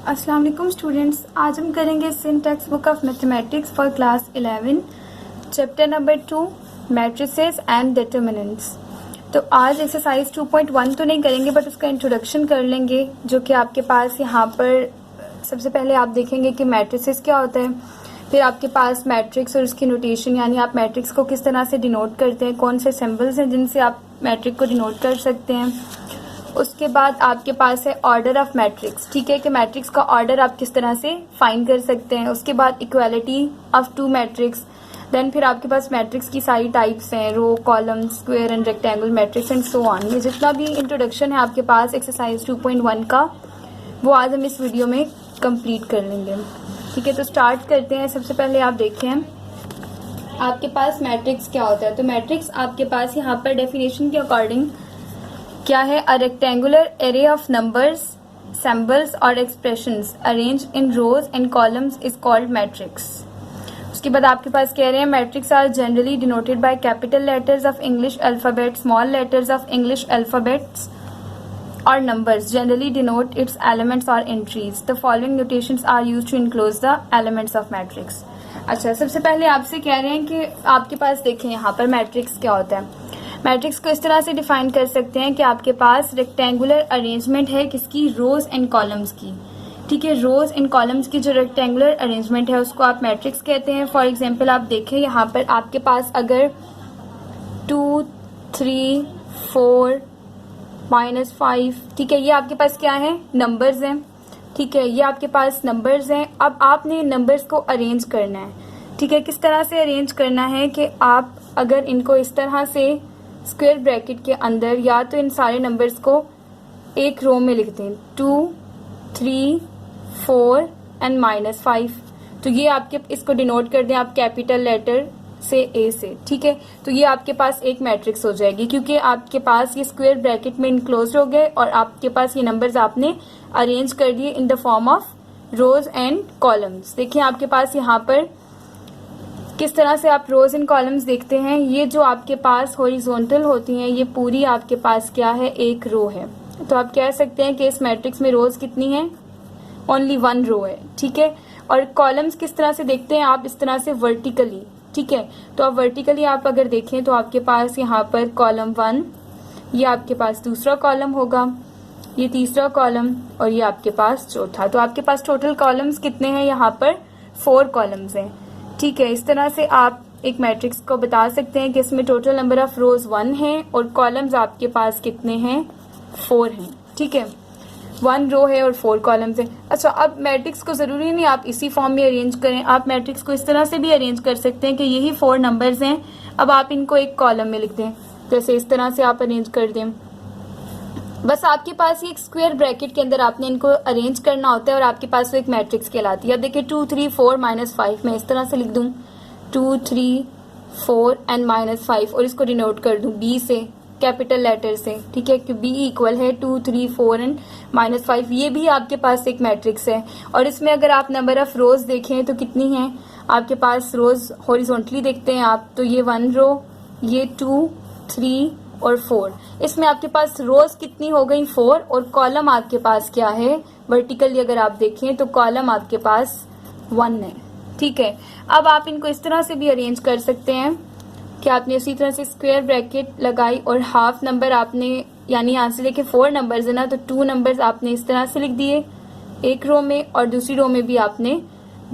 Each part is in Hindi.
अस्सलाम वालेकुम स्टूडेंट्स, आज हम करेंगे सिन text book of mathematics for class 11 chapter number 2 matrices and determinants. तो आज एक्सरसाइज 2.1 तो नहीं करेंगे बट उसका इंट्रोडक्शन कर लेंगे, जो कि आपके पास यहाँ पर सबसे पहले आप देखेंगे कि मैट्रिसेस क्या होता है, फिर आपके पास मैट्रिक्स और उसकी नोटेशन यानी आप मैट्रिक्स को किस तरह से डिनोट करते हैं, कौन से सिंबल्स हैं जिनसे आप मैट्रिक को डिनोट कर सकते हैं। उसके बाद आपके पास है ऑर्डर ऑफ मैट्रिक्स, ठीक है कि मैट्रिक्स का ऑर्डर आप किस तरह से फाइंड कर सकते हैं। उसके बाद equality of two matrix, then फिर आपके पास मैट्रिक्स की सारी टाइप्स हैं, row, column, square and rectangle matrix and so on. ये जितना भी इंट्रोडक्शन है आपके पास एक्सरसाइज 2.1 का, वो आज हम इस वीडियो में कंप्लीट कर लेंगे। ठीक है, तो स्टार्ट करते हैं। सबसे पहले आप देखें आपके पास मैट्रिक्स क्या होता है। तो मैट्रिक्स आपके पास यहाँ पर डेफिनेशन के अकॉर्डिंग क्या है, a rectangular array of numbers, symbols और expressions arrange in rows and columns is called matrix. उसके बाद आपके पास कह रहे हैं matrix are generally denoted by capital letters of English alphabet, small letters of English alphabets और numbers generally denote its elements or entries. The following notations are used to enclose the elements of matrix. अच्छा, सबसे पहले आपसे कह रहे हैं कि आपके पास देखें यहाँ पर मैट्रिक्स क्या होता है। मैट्रिक्स को इस तरह से डिफाइन कर सकते हैं कि आपके पास रेक्टेंगुलर अरेंजमेंट है किसकी, रोज एंड कॉलम्स की। ठीक है, रोज एंड कॉलम्स की जो रेक्टेंगुलर अरेंजमेंट है उसको आप मैट्रिक्स कहते हैं। फॉर एग्जाम्पल आप देखें यहाँ पर आपके पास अगर 2, 3, 4, -5, ठीक है, ये आपके पास क्या है, नंबर्स हैं। ठीक है, ये आपके पास नंबर्स हैं। अब आपने नंबर्स को अरेंज करना है। ठीक है, किस तरह से अरेंज करना है कि आप अगर इनको इस तरह से स्क्वायर ब्रैकेट के अंदर या तो इन सारे नंबर्स को एक रो में लिख दें, 2, 3, 4 एंड -5। तो ये आपके इसको डिनोट कर दें आप कैपिटल लेटर से ए से। ठीक है, तो ये आपके पास एक मैट्रिक्स हो जाएगी क्योंकि आपके पास ये स्क्वायर ब्रैकेट में इनक्लोज हो गए और आपके पास ये नंबर्स आपने अरेंज कर दिए in the form of rows and columns. देखिए आपके पास यहाँ पर किस तरह से आप रोज एंड कॉलम्स देखते हैं। ये जो आपके पास हॉरिजॉन्टल होती हैं ये पूरी आपके पास क्या है, एक रो है। तो आप कह सकते हैं कि इस मैट्रिक्स में रोज कितनी है, ओनली 1 रो है। ठीक है, और कॉलम्स किस तरह से देखते हैं आप, इस तरह से वर्टिकली। ठीक है, तो आप वर्टिकली आप अगर देखें तो आपके पास यहाँ पर कॉलम 1, ये आपके पास दूसरा कॉलम होगा, ये तीसरा कॉलम और ये आपके पास चौथा। तो आपके पास टोटल कॉलम्स कितने हैं, यहाँ पर 4 कॉलम्स हैं। ठीक है, इस तरह से आप एक मैट्रिक्स को बता सकते हैं कि इसमें टोटल नंबर ऑफ रोज 1 है और कॉलम्स आपके पास कितने हैं, 4 हैं। ठीक है, 1 रो है और 4 कॉलम्स हैं। अच्छा, अब मैट्रिक्स को जरूरी नहीं आप इसी फॉर्म में अरेंज करें, आप मैट्रिक्स को इस तरह से भी अरेंज कर सकते हैं कि यही 4 नंबर्स हैं, अब आप इनको एक कॉलम में लिख दें, जैसे इस तरह से आप अरेंज कर दें। बस आपके पास ये एक स्क्वायर ब्रैकेट के अंदर आपने इनको अरेंज करना होता है और आपके पास वो एक मैट्रिक्स कहलाती है। अब देखिए 2, 3, 4 -5 मैं इस तरह से लिख दूं, 2, 3, 4 एंड -5 और इसको डिनोट कर दूं बी से, कैपिटल लेटर से। ठीक है, कि बी इक्वल है 2, 3, 4 एंड -5। ये भी आपके पास एक मैट्रिक्स है और इसमें अगर आप नंबर ऑफ रोज देखें तो कितनी हैं आपके पास रोज, हॉरिजॉन्टली देखते हैं आप तो ये 1 रो, ये 2, 3 और 4। इसमें आपके पास रोज कितनी हो गई, 4, और कॉलम आपके पास क्या है, वर्टिकली अगर आप देखें तो कॉलम आपके पास 1 है। ठीक है, अब आप इनको इस तरह से भी अरेंज कर सकते हैं कि आपने इसी तरह से स्क्वायर ब्रैकेट लगाई और हाफ नंबर आपने, यानी यहाँ से लेके 4 नंबर्स है ना, तो 2 नंबर्स आपने इस तरह से लिख दिए एक रो में और दूसरी रो में भी आपने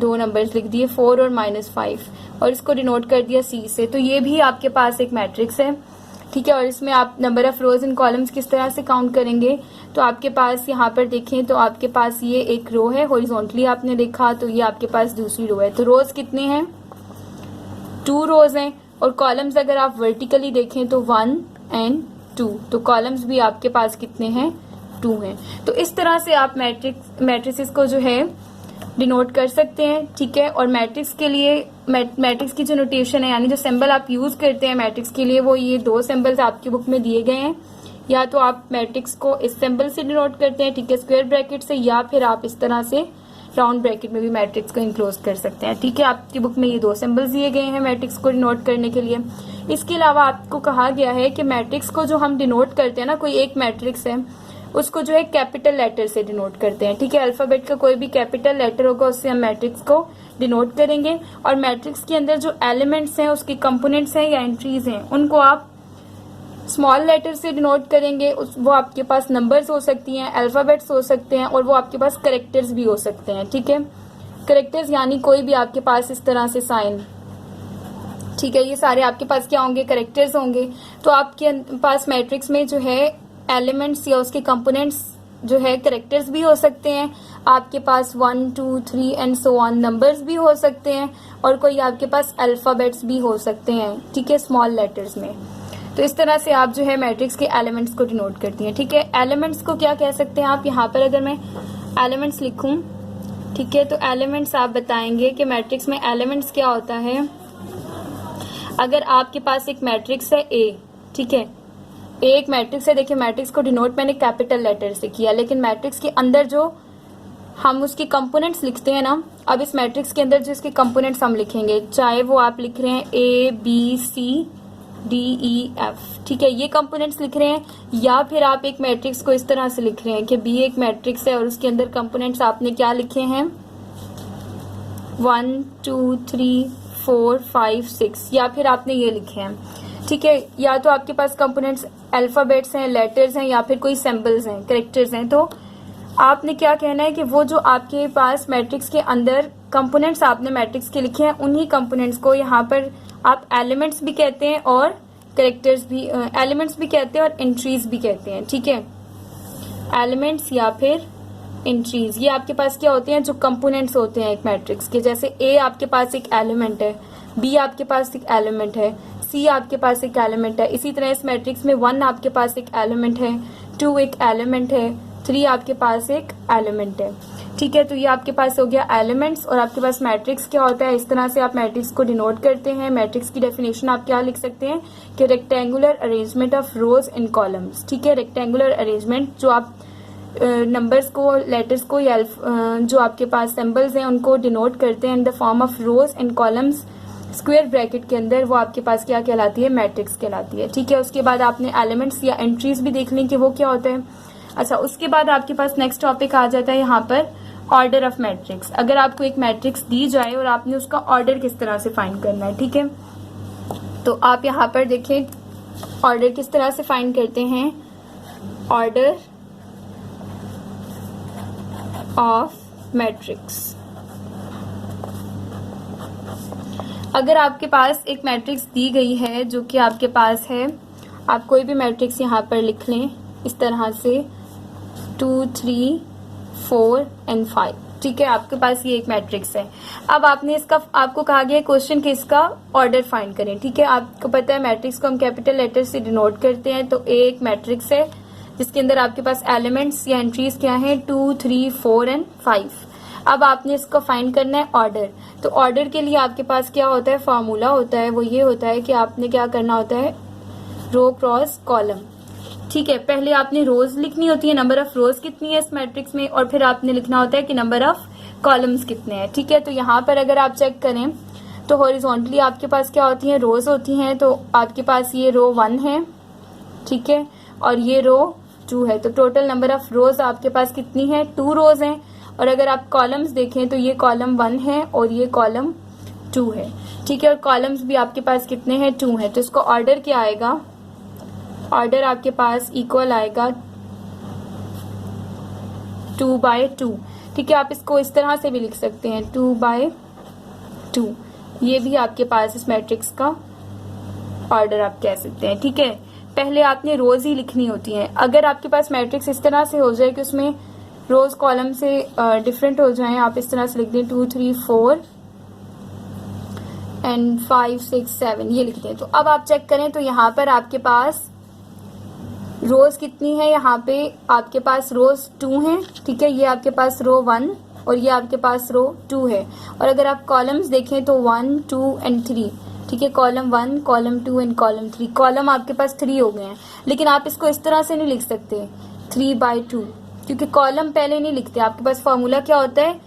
2 नंबर्स लिख दिए, 4 और -5, और इसको डिनोट कर दिया सी से। तो ये भी आपके पास एक मैट्रिक्स है। ठीक है, और इसमें आप number of rows and columns किस तरह से काउंट करेंगे, तो आपके पास यहाँ पर देखें तो आपके पास ये एक रो है, हॉरिजॉन्टली आपने देखा तो ये आपके पास दूसरी रो है। तो रोज कितने हैं, 2 रोज हैं, और कॉलम्स अगर आप वर्टिकली देखें तो 1 एंड 2, तो कॉलम्स भी आपके पास कितने हैं, 2 हैं। तो इस तरह से आप मैट्रिसेस को जो है डिनोट कर सकते हैं। ठीक है, और मैट्रिक्स के लिए मैट्रिक्स की जो नोटेशन है यानी जो सिंबल आप यूज करते हैं मैट्रिक्स के लिए, वो ये 2 सिंबल्स आपकी बुक में दिए गए हैं। या तो आप मैट्रिक्स को इस सिंबल से डिनोट करते हैं, ठीक है, स्क्वायर ब्रैकेट से, या फिर आप इस तरह से राउंड ब्रैकेट में भी मैट्रिक्स को इनक्लोज कर सकते हैं। ठीक है, आपकी बुक में ये 2 सिंबल्स दिए गए हैं मैट्रिक्स को डिनोट करने के लिए। इसके अलावा आपको कहा गया है कि मैट्रिक्स को जो हम डिनोट करते हैं ना, कोई एक मैट्रिक्स है, उसको जो है कैपिटल लेटर से डिनोट करते हैं। ठीक है, अल्फाबेट का कोई भी कैपिटल लेटर होगा उससे हम मैट्रिक्स को डिनोट करेंगे। और मैट्रिक्स के अंदर जो एलिमेंट्स हैं, उसके कंपोनेंट्स हैं या एंट्रीज हैं, उनको आप स्मॉल लेटर से डिनोट करेंगे। वो आपके पास नंबर्स हो सकती हैं, अल्फाबेट्स हो सकते हैं, और वो आपके पास करेक्टर्स भी हो सकते हैं। ठीक है, करेक्टर्स यानी कोई भी आपके पास इस तरह से साइन, ठीक है, ये सारे आपके पास क्या होंगे, करेक्टर्स होंगे। तो आपके पास मैट्रिक्स में जो है एलिमेंट्स या उसके कंपोनेंट्स जो है करेक्टर्स भी हो सकते हैं। आपके पास 1 2 3 एंड सो ऑन नंबर्स भी हो सकते हैं, और कोई आपके पास अल्फाबेट्स भी हो सकते हैं। ठीक है, स्मॉल लेटर्स में। तो इस तरह से आप जो है मैट्रिक्स के एलिमेंट्स को डिनोट करती हैं। ठीक है, एलिमेंट्स को क्या कह सकते हैं आप, यहाँ पर अगर मैं एलिमेंट्स लिखूं, ठीक है, तो एलिमेंट्स आप बताएंगे कि मैट्रिक्स में एलिमेंट्स क्या होता है। अगर आपके पास एक मैट्रिक्स है ए, ठीक है, ए एक मैट्रिक्स है। देखिए, मैट्रिक्स को डिनोट मैंने कैपिटल लेटर से किया, लेकिन मैट्रिक्स के अंदर जो हम उसके कंपोनेंट्स लिखते हैं ना, अब इस मैट्रिक्स के अंदर जो इसके कंपोनेंट्स हम लिखेंगे, चाहे वो आप लिख रहे हैं A B C D E F, ठीक है, ये कंपोनेंट्स लिख रहे हैं, या फिर आप एक मैट्रिक्स को इस तरह से लिख रहे हैं कि बी एक मैट्रिक्स है और उसके अंदर कंपोनेंट्स आपने क्या लिखे हैं 1 2 3 4 5 6, या फिर आपने ये लिखे हैं। ठीक है, या तो आपके पास कंपोनेंट्स अल्फाबेट्स हैं, लेटर्स हैं, या फिर कोई सिंबल्स हैं, कैरेक्टर्स हैं। तो आपने क्या कहना है कि वो जो आपके पास मैट्रिक्स के अंदर कंपोनेंट्स आपने मैट्रिक्स के लिखे हैं, उन्हीं कंपोनेंट्स को यहाँ पर आप एलिमेंट्स भी कहते हैं और कैरेक्टर्स भी, एलिमेंट्स भी कहते हैं और एंट्रीज भी कहते हैं। ठीक है, एलिमेंट्स या फिर एंट्रीज, ये आपके पास क्या होते हैं, जो कंपोनेंट्स होते हैं एक मैट्रिक्स के। जैसे ए आपके पास एक एलिमेंट है, बी आपके पास एक एलिमेंट है, सी आपके पास एक एलिमेंट है। इसी तरह इस मैट्रिक्स में 1 आपके पास एक एलिमेंट है, 2 एक एलिमेंट है, 3 आपके पास एक एलिमेंट है। ठीक है, तो ये आपके पास हो गया एलिमेंट्स। और आपके पास मैट्रिक्स क्या होता है, इस तरह से आप मैट्रिक्स को डिनोट करते हैं। मैट्रिक्स की डेफिनेशन आप क्या लिख सकते हैं कि rectangular arrangement of rose in columns. ठीक है, रेक्टेंगुलर अरेंजमेंट, जो आप नंबर्स को, लेटर्स को, या जो आपके पास सिंबल्स हैं उनको डिनोट करते हैं in the form of rose in columns square bracket के अंदर, वो आपके पास क्या कहलाती है, मैट्रिक्स कहलाती है। ठीक है, उसके बाद आपने एलिमेंट्स या एंट्रीज भी देख ली कि वो क्या होता है। अच्छा, उसके बाद आपके पास नेक्स्ट टॉपिक आ जाता है यहाँ पर ऑर्डर ऑफ मैट्रिक्स। अगर आपको एक मैट्रिक्स दी जाए और आपने उसका ऑर्डर किस तरह से फाइंड करना है। ठीक है, तो आप यहाँ पर देखें ऑर्डर किस तरह से फाइंड करते हैं, ऑर्डर ऑफ मैट्रिक्स। अगर आपके पास एक मैट्रिक्स दी गई है जो कि आपके पास है, आप कोई भी मैट्रिक्स यहाँ पर लिख लें इस तरह से 2 3 4 एंड 5। ठीक है, आपके पास ये एक मैट्रिक्स है। अब आपने इसका, आपको कहा गया क्वेश्चन कि इसका ऑर्डर फाइंड करें। ठीक है, आपको पता है मैट्रिक्स को हम कैपिटल लेटर से डिनोट करते हैं। तो ए एक मैट्रिक्स है जिसके अंदर आपके पास एलिमेंट्स या एंट्रीज क्या है 2 3 4 एंड 5। अब आपने इसको फाइंड करना है ऑर्डर। तो ऑर्डर के लिए आपके पास क्या होता है, फॉर्मूला होता है, वो ये होता है कि आपने क्या करना होता है, रो क्रॉस कॉलम। ठीक है, पहले आपने रोज लिखनी होती है, नंबर ऑफ रोज कितनी है इस मैट्रिक्स में, और फिर आपने लिखना होता है कि नंबर ऑफ कॉलम्स कितने हैं। ठीक है, तो यहाँ पर अगर आप चेक करें तो हॉरिजॉन्टली आपके पास क्या होती है, रोज होती हैं। तो आपके पास ये रो 1 है, ठीक है, और ये रो 2 है। तो टोटल नंबर ऑफ रोज आपके पास कितनी है, 2 रोज हैं। और अगर आप कॉलम्स देखें तो ये कॉलम 1 है और ये कॉलम 2 है। ठीक है, और कॉलम्स भी आपके पास कितने हैं, 2 है। तो इसको ऑर्डर क्या आएगा, ऑर्डर आपके पास इक्वल आएगा 2/2। ठीक है, आप इसको इस तरह से भी लिख सकते हैं 2/2। ये भी आपके पास इस मैट्रिक्स का ऑर्डर आप कह सकते हैं। ठीक है, पहले आपने रोज ही लिखनी होती हैं। अगर आपके पास मैट्रिक्स इस तरह से हो जाए कि उसमें रोज कॉलम से डिफरेंट हो जाएं, आप इस तरह से लिख दें 2 3 4 एंड 5 6 7, ये लिखते हैं। तो अब आप चेक करें तो यहाँ पर आपके पास रोज कितनी है, यहाँ पे आपके पास रोज 2 हैं। ठीक है, ये आपके पास रो 1 और ये आपके पास रो 2 है। और अगर आप कॉलम्स देखें तो 1 2 एंड 3। ठीक है, column 1 column 2 and column 3। Column आपके पास 3 हो गए हैं, लेकिन आप इसको इस तरह से नहीं लिख सकते 3/2, क्योंकि कॉलम पहले नहीं लिखते। आपके पास फॉर्मूला क्या होता है,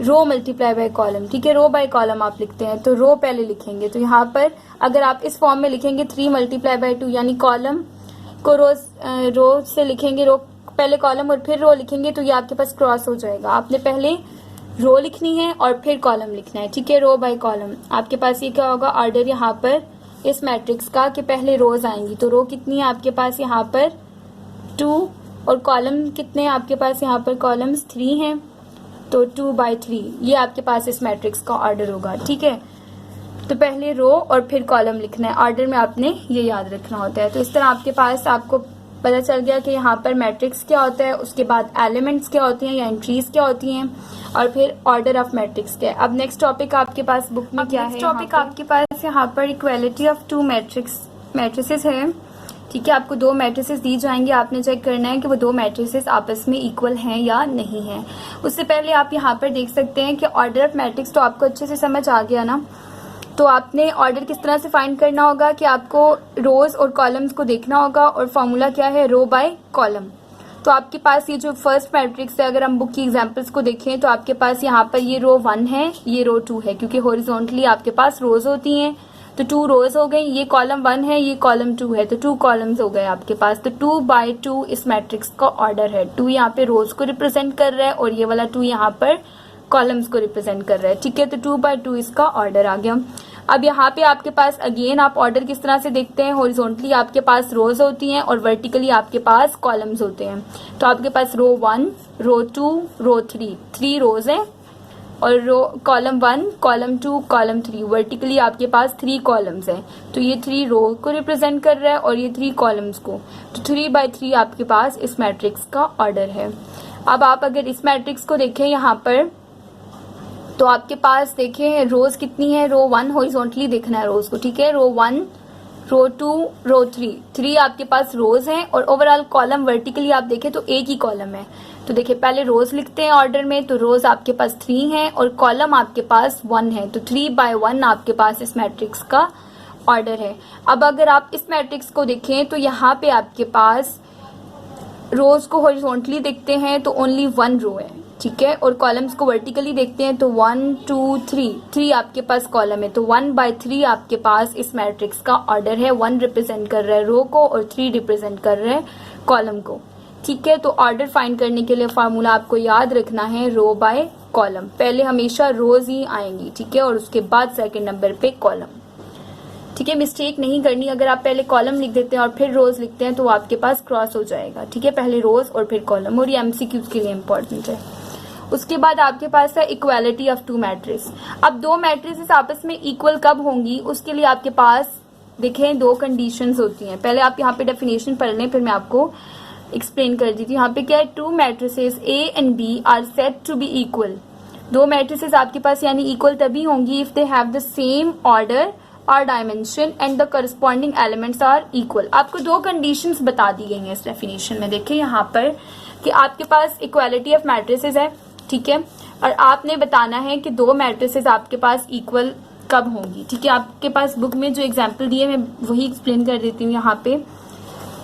रो मल्टीप्लाई बाय कॉलम। ठीक है, रो बाय कॉलम आप लिखते हैं, तो रो पहले लिखेंगे। तो यहाँ पर अगर आप इस फॉर्म में लिखेंगे 3 × 2, यानी कॉलम को रो से लिखेंगे, रो पहले कॉलम और फिर रो लिखेंगे तो ये आपके पास क्रॉस हो जाएगा। आपने पहले रो लिखनी है और फिर कॉलम लिखना है, ठीक है, रो बाय कॉलम। आपके पास ये क्या होगा ऑर्डर यहाँ पर इस मैट्रिक्स का कि पहले रोज आएंगी, तो रो कितनी है आपके पास यहाँ पर 2 और कॉलम कितने हैं आपके पास यहाँ पर कॉलम्स 3 हैं, तो 2/3 ये आपके पास इस मैट्रिक्स का ऑर्डर होगा, ठीक है। तो पहले रो और फिर कॉलम लिखना है, ऑर्डर में आपने ये याद रखना होता है। तो इस तरह आपके पास आपको पता चल गया कि यहाँ पर मैट्रिक्स क्या होता है, उसके बाद एलिमेंट्स क्या होती हैं या एंट्रीज क्या होती हैं, और फिर ऑर्डर ऑफ मैट्रिक्स क्या है। अब नेक्स्ट टॉपिक आपके पास बुक में क्या है, टॉपिक आपके पास यहाँ पर इक्वालिटी ऑफ 2 मैट्रिसेस है, ठीक है। आपको 2 मैट्रिसेस दी जाएंगी, आपने चेक करना है कि वो 2 मैट्रिसेस आपस में इक्वल हैं या नहीं है। उससे पहले आप यहाँ पर देख सकते हैं कि ऑर्डर ऑफ मैट्रिक्स तो आपको अच्छे से समझ आ गया ना। तो आपने ऑर्डर किस तरह से फाइंड करना होगा कि आपको रोज और कॉलम्स को देखना होगा, और फॉर्मूला क्या है रो बाय कॉलम। तो आपके पास ये जो फर्स्ट मैट्रिक्स है, अगर हम बुक की एग्जांपल्स को देखें तो आपके पास यहाँ पर ये रो 1 है, ये रो 2 है, क्योंकि हॉरिजॉन्टली आपके पास रोज होती हैं, तो 2 रोज हो गई। ये कॉलम 1 है, ये कॉलम 2 है, तो 2 कॉलम्स हो गए आपके पास। तो 2/2 इस मैट्रिक्स का ऑर्डर है। 2 यहाँ पे रोज को रिप्रेजेंट कर रहा है और ये वाला 2 यहाँ पर कॉलम्स को रिप्रेजेंट कर रहा है, ठीक है। तो 2/2 इसका ऑर्डर आ गया। अब यहाँ पे आपके पास अगेन आप ऑर्डर किस तरह से देखते हैं, हॉरिजॉन्टली आपके पास रोज होती हैं और वर्टिकली आपके पास कॉलम्स होते हैं। तो आपके पास रो 1, रो 2, रो 3 रोज हैं, और row column 1, column 2, column 3 vertically आपके पास 3 कॉलम्स हैं। तो ये 3 रो को रिप्रेजेंट कर रहा है और ये 3 कॉलम्स को। तो 3/3 आपके पास इस मैट्रिक्स का ऑर्डर है। अब आप अगर इस मैट्रिक्स को देखें यहाँ पर, तो आपके पास देखें रोज कितनी है, रो 1 हॉरिजॉन्टली देखना है रोज को, ठीक है। रो 1, रो 2, रो 3 आपके पास रोज हैं, और ओवरऑल कॉलम वर्टिकली आप देखें तो एक ही कॉलम है। तो देखिए पहले रोज लिखते हैं ऑर्डर में, तो रोज आपके पास 3 हैं और कॉलम आपके पास 1 है, तो 3/1 आपके पास इस मैट्रिक्स का ऑर्डर है। अब अगर आप इस मैट्रिक्स को देखें तो यहाँ पे आपके पास रोज को हॉरिजॉन्टली देखते हैं तो ओनली 1 रो है, ठीक है, और कॉलम्स को वर्टिकली देखते हैं तो 1 2 3 आपके पास कॉलम है। तो 1/3 आपके पास इस मैट्रिक्स का ऑर्डर है। 1 रिप्रेजेंट कर रहा है रो को और 3 रिप्रेजेंट कर रहा है कॉलम को, ठीक है। तो ऑर्डर फाइंड करने के लिए फार्मूला आपको याद रखना है रो बाय कॉलम। पहले हमेशा रोज ही आएंगी, ठीक है, और उसके बाद सेकेंड नंबर पे कॉलम, ठीक है। मिस्टेक नहीं करनी, अगर आप पहले कॉलम लिख देते हैं और फिर रोज लिखते हैं तो आपके पास क्रॉस हो जाएगा, ठीक है। पहले रोज और फिर कॉलम, और ये एमसीक्यूज के लिए इंपॉर्टेंट है। उसके बाद आपके पास है इक्वालिटी ऑफ 2 मैट्रिक्स। अब 2 मैट्रिसेस आपस में इक्वल कब होंगी, उसके लिए आपके पास देखें 2 कंडीशंस होती हैं। पहले आप यहाँ पे डेफिनेशन पढ़ लें, फिर मैं आपको एक्सप्लेन कर दी थी। यहाँ पे क्या है, 2 matrices A and B are said to be equal. 2 matrices आपके पास यानी इक्वल तभी होंगी if they have the same order और dimension and the corresponding elements are equal. आपको 2 कंडीशंस बता दी गई हैं इस डेफिनेशन में। देखिए यहाँ पर कि आपके पास इक्वालिटी ऑफ मैट्रिसेस है, ठीक है, और आपने बताना है कि 2 मैट्रिसेस आपके पास इक्वल कब होंगी, ठीक है। आपके पास बुक में जो एग्जांपल दिए मैं वही एक्सप्लेन कर देती हूँ यहाँ पे।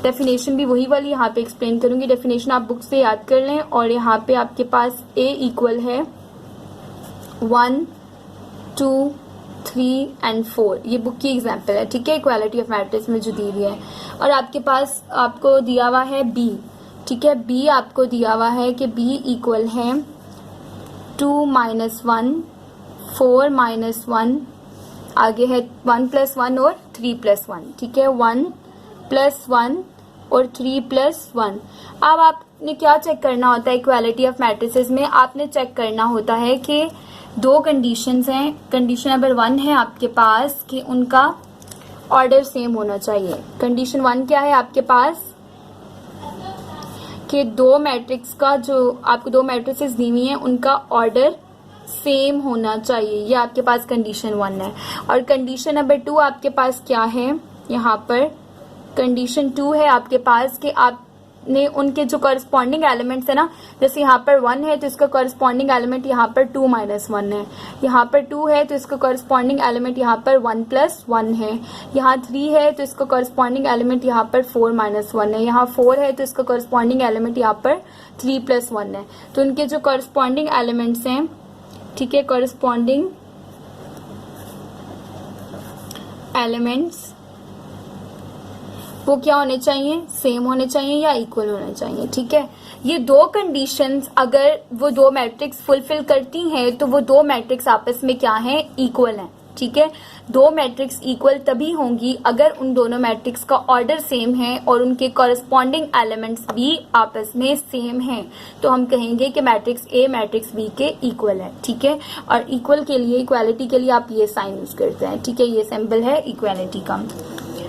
डेफिनेशन भी वही वाली यहाँ पे एक्सप्लेन करूंगी। डेफिनेशन आप बुक से याद कर लें, और यहाँ पे आपके पास A इक्वल है 1 2 3 एंड 4, ये बुक की एग्जांपल है, ठीक है, इक्वालिटी ऑफ मैट्रिक्स में जो दी हुई है। और आपके पास आपको दिया हुआ है B, ठीक है, B आपको दिया हुआ है कि B इक्वल है 2 - 1 4 - 1, आगे है 1 + 1 और 3 + 1, ठीक है, 1 + 1 और 3 + 1। अब आपने क्या चेक करना होता है इक्वालिटी ऑफ मैट्रिसेस में, आपने चेक करना होता है कि 2 कंडीशंस हैं। कंडीशन नंबर 1 है आपके पास कि उनका ऑर्डर सेम होना चाहिए। कंडीशन 1 क्या है आपके पास कि 2 मैट्रिक्स का जो आपको 2 मैट्रिसेस दी हुई हैं उनका ऑर्डर सेम होना चाहिए, ये आपके पास कंडीशन 1 है। और कंडीशन नंबर 2 आपके पास क्या है, यहाँ पर कंडीशन 2 है आपके पास कि आपने उनके जो करस्पॉन्डिंग एलिमेंट्स है ना, जैसे यहाँ पर 1 है तो इसका करस्पॉन्डिंग एलिमेंट यहाँ पर 2 - 1 है, यहाँ पर 2 है तो इसका करस्पॉन्डिंग एलिमेंट यहाँ पर 1 + 1 है, यहाँ 3 है तो इसका करस्पॉन्डिंग एलिमेंट यहाँ पर 4 - 1 है, यहाँ 4 है तो इसका करस्पॉन्डिंग एलिमेंट यहाँ पर 3 + 1 है। तो उनके जो करस्पॉन्डिंग एलिमेंट्स हैं, ठीक है, करस्पॉन्डिंग एलिमेंट्स वो क्या होने चाहिए, सेम होने चाहिए या इक्वल होने चाहिए, ठीक है। ये दो कंडीशंस अगर वो दो मैट्रिक्स फुलफिल करती हैं तो वो दो मैट्रिक्स आपस में क्या हैं, इक्वल हैं। ठीक है, दो मैट्रिक्स इक्वल तभी होंगी अगर उन दोनों मैट्रिक्स का ऑर्डर सेम है और उनके कॉरस्पॉन्डिंग एलिमेंट्स भी आपस में सेम हैं, तो हम कहेंगे कि मैट्रिक्स ए मैट्रिक्स बी के इक्वल है। ठीक है, और इक्वल के लिए, इक्वालिटी के लिए आप ये साइन यूज करते हैं। ठीक है, ये सिंबल है इक्वालिटी का।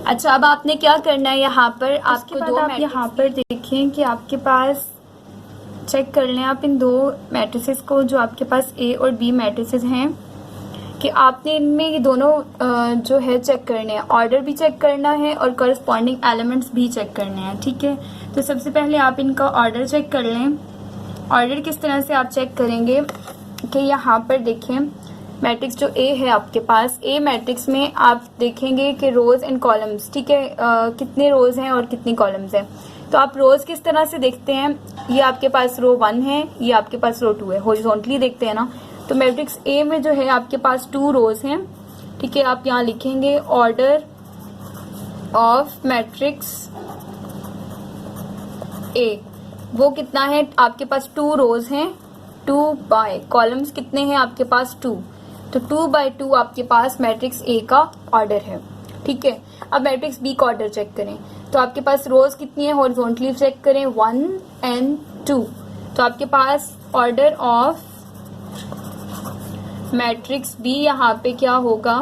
अच्छा, अब आपने क्या करना है, यहाँ पर आपको दो, आप यहाँ पर देखें कि आपके पास, चेक कर लें आप इन दो मैट्रिसेस को जो आपके पास ए और बी मैट्रिसेस हैं, कि आपने इनमें ये दोनों जो है चेक करने हैं, ऑर्डर भी चेक करना है और करस्पॉन्डिंग एलिमेंट्स भी चेक करने हैं। ठीक है, तो सबसे पहले आप इनका ऑर्डर चेक कर लें। ऑर्डर किस तरह से आप चेक करेंगे कि यहाँ पर देखें, मैट्रिक्स जो ए है आपके पास, ए मैट्रिक्स में आप देखेंगे कि रोज एंड कॉलम्स, ठीक है, कितने रोज हैं और कितनी कॉलम्स हैं। तो आप रोज किस तरह से देखते हैं, ये आपके पास रो 1 है, ये आपके पास रो 2 है, हॉरिजॉन्टली देखते हैं ना। तो मैट्रिक्स ए में जो है आपके पास 2 रोज हैं। ठीक है, आप यहाँ लिखेंगे ऑर्डर ऑफ मैट्रिक्स ए, वो कितना है आपके पास, 2 रोज हैं, 2 बाय कॉलम्स कितने हैं आपके पास 2, तो 2 बाय 2 आपके पास मैट्रिक्स ए का ऑर्डर है। ठीक है, अब मैट्रिक्स बी का ऑर्डर चेक करें, तो आपके पास रोज कितनी है, हॉरिजॉन्टली चेक करें 1 and 2, तो आपके पास ऑर्डर ऑफ मैट्रिक्स बी यहाँ पे क्या होगा,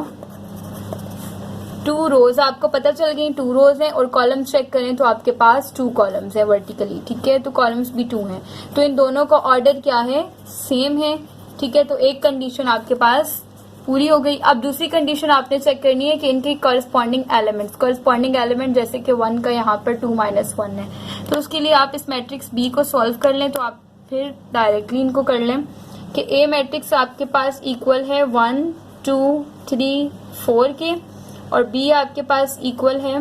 2 रोज, आपको पता चल गई 2 रोज हैं, और कॉलम्स चेक करें तो आपके पास 2 कॉलम्स है वर्टिकली। ठीक है, तो कॉलम्स भी 2 हैं, तो इन दोनों का ऑर्डर क्या है, सेम है। ठीक है, तो एक कंडीशन आपके पास पूरी हो गई। अब दूसरी कंडीशन आपने चेक करनी है कि इनके कॉरस्पॉन्डिंग एलिमेंट जैसे कि 1 का यहाँ पर 2 - 1 है, तो उसके लिए आप इस मैट्रिक्स बी को सॉल्व कर लें। तो आप फिर डायरेक्टली इनको कर लें कि ए मैट्रिक्स आपके पास इक्वल है 1 2 3 4 के, और बी आपके पास इक्वल है,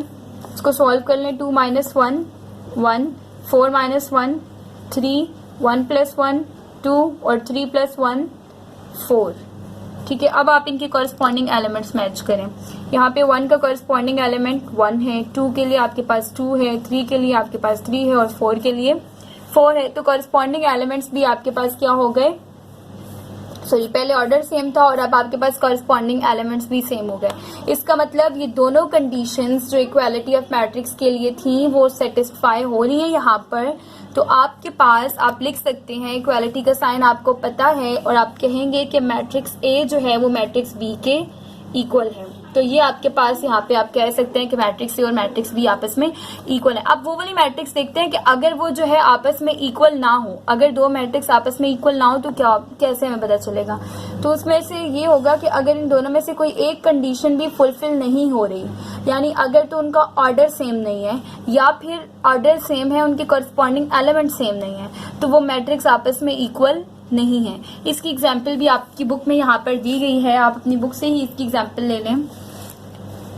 इसको सॉल्व कर लें, 2 - 1 1, 4 - 1 3, 1 + 1 2 और 3 + 1 4। ठीक है, अब आप इनके कॉरस्पॉन्डिंग एलिमेंट्स मैच करें। यहाँ पे 1 का कॉरस्पॉन्डिंग एलिमेंट 1 है, 2 के लिए आपके पास 2 है, 3 के लिए आपके पास 3 है और 4 के लिए 4 है। तो कॉरस्पॉन्डिंग एलिमेंट्स भी आपके पास क्या हो गए, सॉरी, पहले ऑर्डर सेम था और अब आपके पास कॉरस्पॉन्डिंग एलिमेंट्स भी सेम हो गए। इसका मतलब ये दोनों कंडीशंस जो इक्वालिटी ऑफ मैट्रिक्स के लिए थी वो सेटिस्फाई हो रही है यहाँ पर। तो आपके पास, आप लिख सकते हैं, इक्वालिटी का साइन आपको पता है और आप कहेंगे कि मैट्रिक्स ए जो है वो मैट्रिक्स बी के इक्वल है। तो ये आपके पास यहाँ पे आप कह सकते हैं कि मैट्रिक्स ए और मैट्रिक्स बी आपस में इक्वल है। अब वो वाली मैट्रिक्स देखते हैं कि अगर वो जो है आपस में इक्वल ना हो, अगर दो मैट्रिक्स आपस में इक्वल ना हो तो क्या, कैसे हमें पता चलेगा। तो उसमें से ये होगा कि अगर इन दोनों में से कोई एक कंडीशन भी फुलफिल नहीं हो रही, यानी अगर तो उनका ऑर्डर सेम नहीं है या फिर ऑर्डर सेम है, उनके कॉरस्पॉन्डिंग एलिमेंट सेम नहीं है, तो वो मैट्रिक्स आपस में इक्वल नहीं है। इसकी एग्जाम्पल भी आपकी बुक में यहाँ पर दी गई है, आप अपनी बुक से ही इसकी एग्जाम्पल ले लें।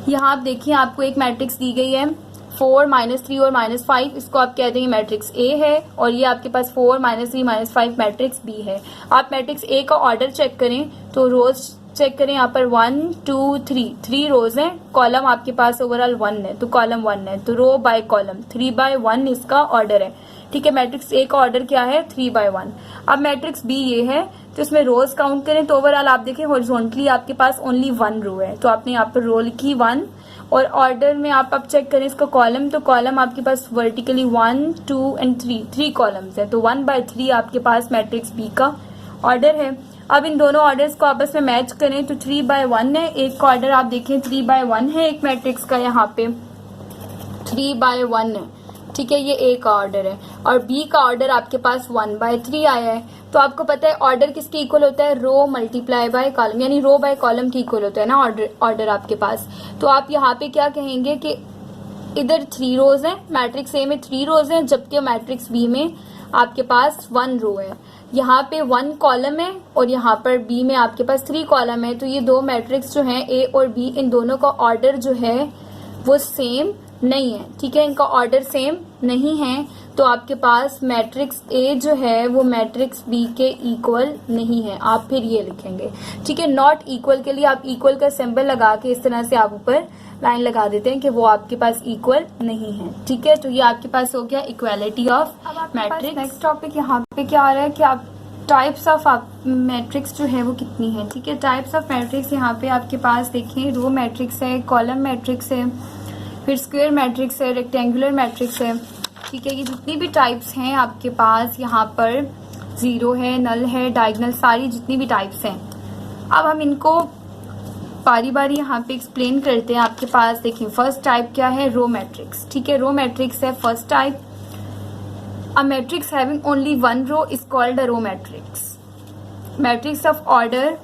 यहाँ आप देखिए, आपको एक मैट्रिक्स दी गई है 4 - 3 और -5, इसको आप कहते हैं मैट्रिक्स ए है, और ये आपके पास 4 - 3 - 5 मैट्रिक्स बी है। आप मैट्रिक्स ए का ऑर्डर चेक करें तो रोज चेक करें, यहाँ पर 1 2 3 रोज हैं, कॉलम आपके पास ओवरऑल 1 है, तो कॉलम 1 है, तो रो बाय कॉलम 3 by 1 इसका ऑर्डर है। ठीक है, मैट्रिक्स ए का ऑर्डर क्या है, 3 by 1। अब मैट्रिक्स बी ये है, तो इसमें रोज काउंट करें तो ओवरऑल आप देखें हॉरिजॉन्टली आपके पास ओनली 1 रो है, तो आपने यहाँ पर रो लिखी 1, और ऑर्डर में आप अब चेक करें इसका कॉलम, तो कॉलम आपके पास वर्टिकली 1 2 and 3 कॉलम्स है, तो 1 by 3 आपके पास मैट्रिक्स बी का ऑर्डर है। अब इन दोनों ऑर्डर्स को आपस में मैच करें तो 3 by 1 है, एक का ऑर्डर आप देखें 3 by 1 है, एक मैट्रिक्स का यहाँ पे 3 by 1 है। ठीक है, ये ए का ऑर्डर है, और बी का ऑर्डर आपके पास 1 by 3 आया है। तो आपको पता है ऑर्डर किसके इक्वल होता है, रो मल्टीप्लाई बाय कॉलम, यानी रो बाय कॉलम के इक्वल होता है ना ऑर्डर आपके पास। तो आप यहाँ पे क्या कहेंगे कि इधर 3 रोज हैं, मैट्रिक्स ए में 3 रोज हैं, जबकि मैट्रिक्स बी में आपके पास 1 रो है। यहाँ पे 1 कॉलम है और यहाँ पर बी में आपके पास 3 कॉलम है। तो ये दो मैट्रिक्स जो हैं ए और बी, इन दोनों का ऑर्डर जो है वो सेम नहीं है। ठीक है, इनका ऑर्डर सेम नहीं है, तो आपके पास मैट्रिक्स ए जो है वो मैट्रिक्स बी के इक्वल नहीं है, आप फिर ये लिखेंगे। ठीक है, नॉट इक्वल के लिए आप इक्वल का सिंबल लगा के इस तरह से आप ऊपर लाइन लगा देते हैं कि वो आपके पास इक्वल नहीं है। ठीक है, तो ये आपके पास हो गया equality of matrix. Next topic यहाँ पे क्या आ रहा है कि आप टाइप्स ऑफ मैट्रिक्स जो है वो कितनी है। ठीक है, टाइप्स ऑफ मैट्रिक्स यहाँ पे आपके पास देखें, रो मैट्रिक्स है, कॉलम मैट्रिक्स है, फिर स्क्वायर मैट्रिक्स है, रेक्टेंगुलर मैट्रिक्स है। ठीक है, ये जितनी भी टाइप्स हैं आपके पास यहाँ पर जीरो है, नल है, डायगोनल, सारी जितनी भी टाइप्स हैं। अब हम इनको बारी बारी यहाँ पे एक्सप्लेन करते हैं। आपके पास देखिए फर्स्ट टाइप क्या है, रो मैट्रिक्स। ठीक है, रो मैट्रिक्स है first type. A matrix having only one row is called a row matrix. Matrix of order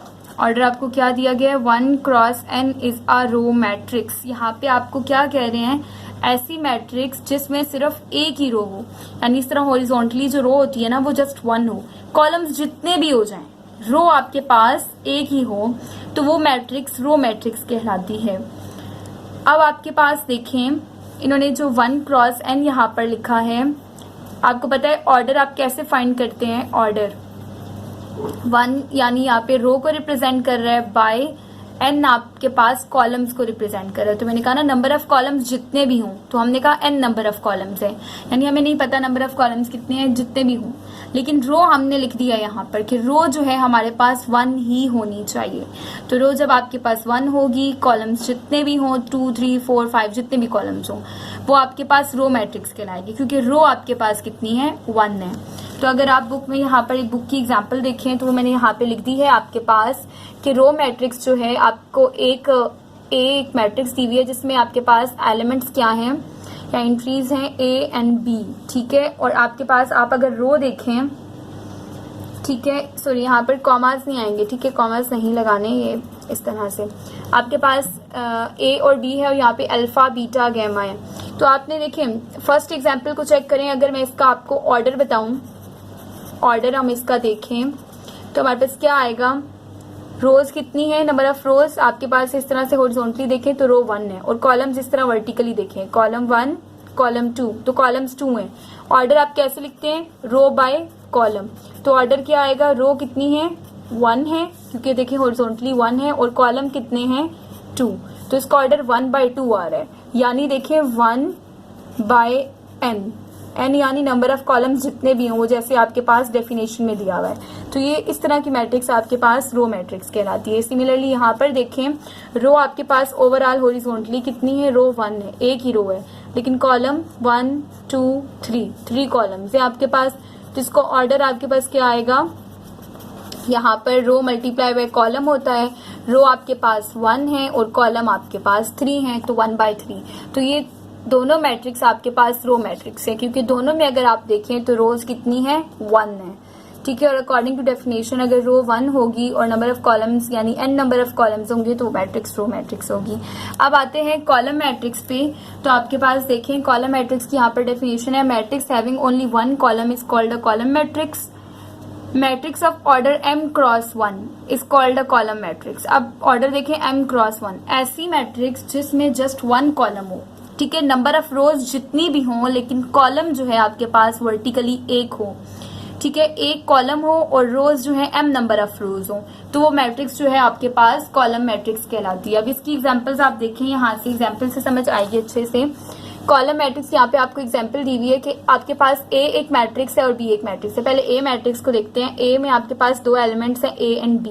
आपको क्या दिया गया है, 1 cross n is a row matrix। यहाँ पे आपको क्या कह रहे हैं, ऐसी मैट्रिक्स जिसमें सिर्फ एक ही रो हो, यानी इस तरह हॉरिजॉन्टली जो रो होती है ना वो जस्ट 1 हो, कॉलम्स जितने भी हो जाएं, रो आपके पास एक ही हो, तो वो मैट्रिक्स रो मैट्रिक्स कहलाती है। अब आपके पास देखें इन्होंने जो 1 क्रॉस n यहाँ पर लिखा है, आपको पता है ऑर्डर आप कैसे फाइंड करते हैं, ऑर्डर 1 यानी यहाँ पे रो को रिप्रेजेंट कर रहा है, बाय n आपके पास कॉलम्स को रिप्रेजेंट कर रहा है। तो मैंने कहा ना नंबर ऑफ कॉलम्स जितने भी हों, तो हमने कहा n नंबर ऑफ कॉलम्स है, यानी हमें नहीं पता नंबर ऑफ कॉलम्स कितने हैं, जितने भी हों, लेकिन रो हमने लिख दिया यहाँ पर कि रो जो है हमारे पास 1 ही होनी चाहिए। तो रो जब आपके पास 1 होगी, कॉलम्स जितने भी हों 2 3 4 5 जितने भी कॉलम्स हों, वो आपके पास रो मैट्रिक्स कहलाएगी, क्योंकि रो आपके पास कितनी है, 1 है। तो अगर आप बुक में यहाँ पर एक बुक की एग्जांपल देखें तो वो मैंने यहाँ पे लिख दी है आपके पास कि रो मैट्रिक्स जो है आपको एक मैट्रिक्स दी हुई है जिसमें आपके पास एलिमेंट्स क्या हैं या एंट्रीज हैं ए एंड बी। ठीक है, और आपके पास आप अगर रो देखें, ठीक है, सॉरी यहाँ पर कॉमास नहीं आएंगे। ठीक है, कॉमास नहीं लगाने, ये इस तरह से आपके पास ए और बी है और यहाँ पे अल्फा बीटा गैमा है। तो आपने देखें फर्स्ट एग्जांपल को चेक करें, अगर मैं इसका आपको ऑर्डर बताऊं, ऑर्डर हम इसका देखें तो हमारे पास क्या आएगा, रोज कितनी है, नंबर ऑफ रोज आपके पास इस तरह से हॉरिजॉन्टली देखें तो रो 1 है, और कॉलम्स इस तरह वर्टिकली देखें, कॉलम 1 कॉलम 2, तो कॉलम्स 2 हैं। ऑर्डर आप कैसे लिखते हैं, रो बाय कॉलम। तो ऑर्डर क्या आएगा, रो कितनी है, 1 है, क्योंकि देखिए हॉरिजॉन्टली 1 है, और कॉलम कितने हैं, 2, तो इसका ऑर्डर 1/2 आ रहा है, यानी देखिए 1/n, n यानी नंबर ऑफ कॉलम्स जितने भी हों, वो जैसे आपके पास डेफिनेशन में दिया हुआ है। तो ये इस तरह की मैट्रिक्स आपके पास रो मैट्रिक्स कहलाती है। सिमिलरली यहाँ पर देखें, रो आपके पास ओवरऑल हॉरिजॉन्टली कितनी है, रो 1 है, एक ही रो है, लेकिन कॉलम 1 2 3 कॉलम्स है आपके पास। तो इसको ऑर्डर आपके पास क्या आएगा, यहाँ पर रो मल्टीप्लाई बाय कॉलम होता है, रो आपके पास 1 है और कॉलम आपके पास 3 है, तो 1/3। तो ये दोनों मैट्रिक्स आपके पास रो मैट्रिक्स है, क्योंकि दोनों में अगर आप देखें तो रोज कितनी है, 1 है। ठीक है, और अकॉर्डिंग टू डेफिनेशन अगर रो 1 होगी और नंबर ऑफ कॉलम्स यानी n नंबर ऑफ कॉलम्स होंगे तो मैट्रिक्स रो मैट्रिक्स होगी। अब आते हैं कॉलम मैट्रिक्स पे, तो आपके पास देखें कॉलम मैट्रिक्स की यहाँ पर डेफिनेशन है, matrix having only 1 column is called a column matrix. Matrix of order m cross 1 is called a column matrix. अब ऑर्डर देखें m क्रॉस 1, ऐसी मैट्रिक्स जिसमें जस्ट 1 कॉलम हो। ठीक है, नंबर ऑफ रोज जितनी भी हों, लेकिन कॉलम जो है आपके पास वर्टिकली एक हो। ठीक है, एक कॉलम हो और रोज जो है m नंबर ऑफ रोज हो, तो वो मैट्रिक्स जो है आपके पास कॉलम मैट्रिक्स कहलाती है। अब इसकी एग्जांपल्स आप देखें, यहाँ से एग्जांपल से समझ आएगी अच्छे से। कॉलम मैट्रिक्स यहाँ पे आपको एग्जांपल दी हुई है कि आपके पास A एक मैट्रिक्स है और B एक मैट्रिक्स है। पहले A मैट्रिक्स को देखते हैं। A में आपके पास 2 एलिमेंट्स हैं, A एंड B।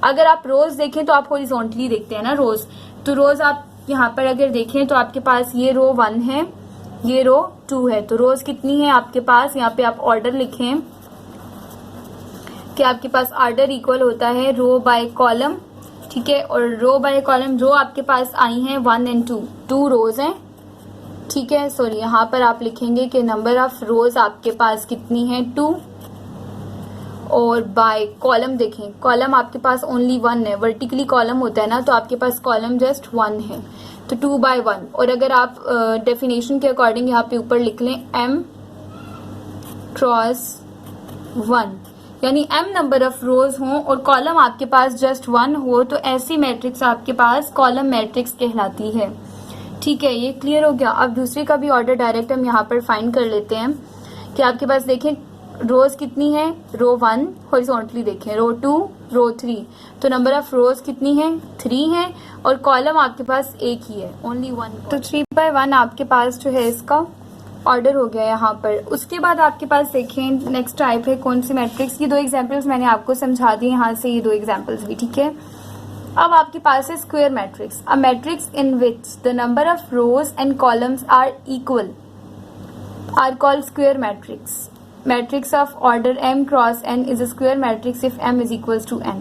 अगर आप रोज देखें तो आप हॉरिजॉन्टली देखते हैं ना रोज, तो रोज आप यहाँ पर अगर देखें तो आपके पास ये रो 1 है, ये रो 2 है, तो रोज कितनी है आपके पास, यहाँ पे आप ऑर्डर लिखें कि आपके पास ऑर्डर इक्वल होता है रो बाय कॉलम। ठीक है, और रो बाय कॉलम, रो आपके पास आई हैं 1 एंड 2 रोज हैं। ठीक है, सॉरी यहाँ पर आप लिखेंगे कि नंबर ऑफ रोज आपके पास कितनी है, 2, और बाय कॉलम देखें, कॉलम आपके पास ओनली 1 है, वर्टिकली कॉलम होता है ना, तो आपके पास कॉलम जस्ट 1 है, तो 2/1। और अगर आप डेफिनेशन के अकॉर्डिंग यहाँ पे ऊपर लिख लें m क्रॉस 1, यानी m नंबर ऑफ रोज हों और कॉलम आपके पास जस्ट 1 हो, तो ऐसी मैट्रिक्स आपके पास कॉलम मैट्रिक्स कहलाती है। ठीक है, ये क्लियर हो गया। अब दूसरे का भी ऑर्डर डायरेक्ट हम यहाँ पर फाइंड कर लेते हैं। कि आपके पास देखें रोज कितनी है, रो 1 हॉरिजॉन्टली देखें, रो 2, रो 3, तो नंबर ऑफ रोज कितनी है, 3 है, और कॉलम आपके पास एक ही है, ओनली 1। तो 3/1 आपके पास जो है इसका ऑर्डर हो गया यहाँ पर। उसके बाद आपके पास देखें नेक्स्ट टाइप है कौन सी मैट्रिक्स। ये 2 एग्जाम्पल्स मैंने आपको समझा दिए यहाँ से, ये 2 एग्जाम्पल्स भी, ठीक है। अब आपके पास है square matrix, a matrix in which the number of rows and columns are equal are called square matrix. Matrix of order m cross n is a square matrix if m is equals to n।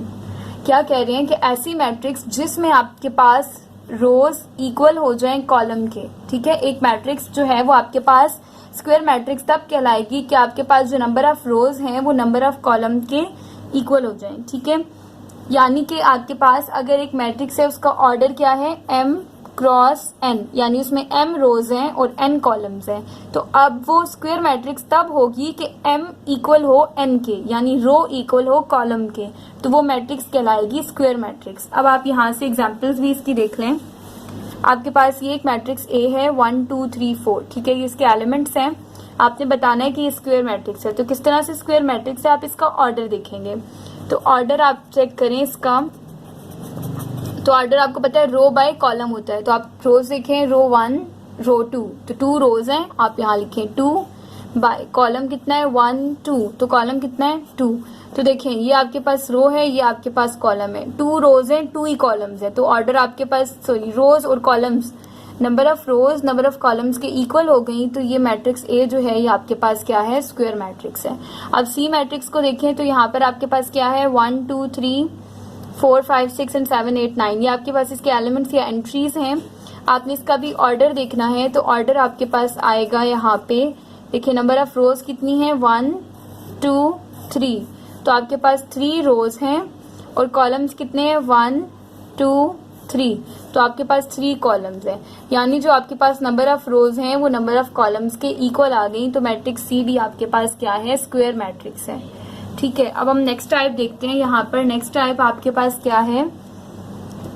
क्या कह रहे हैं कि ऐसी मैट्रिक्स जिसमें आपके पास रोज इक्वल हो जाएं कॉलम के, ठीक है। एक मैट्रिक्स जो है वो आपके पास स्क्वायर मैट्रिक्स तब कहलाएगी कि आपके पास जो नंबर ऑफ रोज हैं वो नंबर ऑफ कॉलम के इक्वल हो जाएं, ठीक है। यानी कि आपके पास अगर एक मैट्रिक्स है उसका ऑर्डर क्या है, m क्रॉस n, यानी उसमें m रोज हैं और n कॉलम्स हैं, तो अब वो स्क्वायर मैट्रिक्स तब होगी कि m इक्वल हो n के, यानी रो इक्वल हो कॉलम के, तो वो मैट्रिक्स कहलाएगी स्क्वायर मैट्रिक्स। अब आप यहाँ से एग्जांपल्स भी इसकी देख लें। आपके पास ये एक मैट्रिक्स A है 1 2 3 4, ठीक है, ये इसके एलिमेंट्स हैं। आपने बताना है कि ये स्क्वायर मैट्रिक्स है, तो किस तरह से स्क्वायर मैट्रिक्स है आप इसका ऑर्डर देखेंगे। तो ऑर्डर आप चेक करें इसका, तो ऑर्डर आपको पता है रो बाय कॉलम होता है, तो आप रोज देखें, रो 1 रो 2, तो 2 रोज हैं, आप यहाँ लिखें 2 बाय कॉलम कितना है 1 2, तो कॉलम कितना है 2। तो देखें ये आपके पास रो है, ये आपके पास कॉलम है, 2 रोज हैं 2 ही कॉलम्स है, तो ऑर्डर आपके पास रोज और columns number of rows number of columns के इक्वल हो गई, तो ये मैट्रिक्स ए जो है ये आपके पास क्या है, स्क्वायर मैट्रिक्स है। अब सी मैट्रिक्स को देखें तो यहाँ पर आपके पास क्या है 1 2 3 4 5 6 एंड 7 8 9, ये आपके पास इसके एलिमेंट्स या एंट्रीज हैं। आपने इसका भी ऑर्डर देखना है, तो ऑर्डर आपके पास आएगा यहाँ पे, देखिए नंबर ऑफ रोज कितनी है 1 2 3, तो आपके पास 3 रोज हैं और कॉलम्स कितने हैं 1 2 3, तो आपके पास 3 कॉलम्स हैं, यानी जो आपके पास नंबर ऑफ रोज हैं वो नंबर ऑफ कॉलम्स के इक्वल आ गई, तो मैट्रिक्स सी भी आपके पास क्या है, स्क्वायर मैट्रिक्स है, ठीक है। अब हम नेक्स्ट टाइप देखते हैं। यहाँ पर नेक्स्ट टाइप आपके पास क्या है,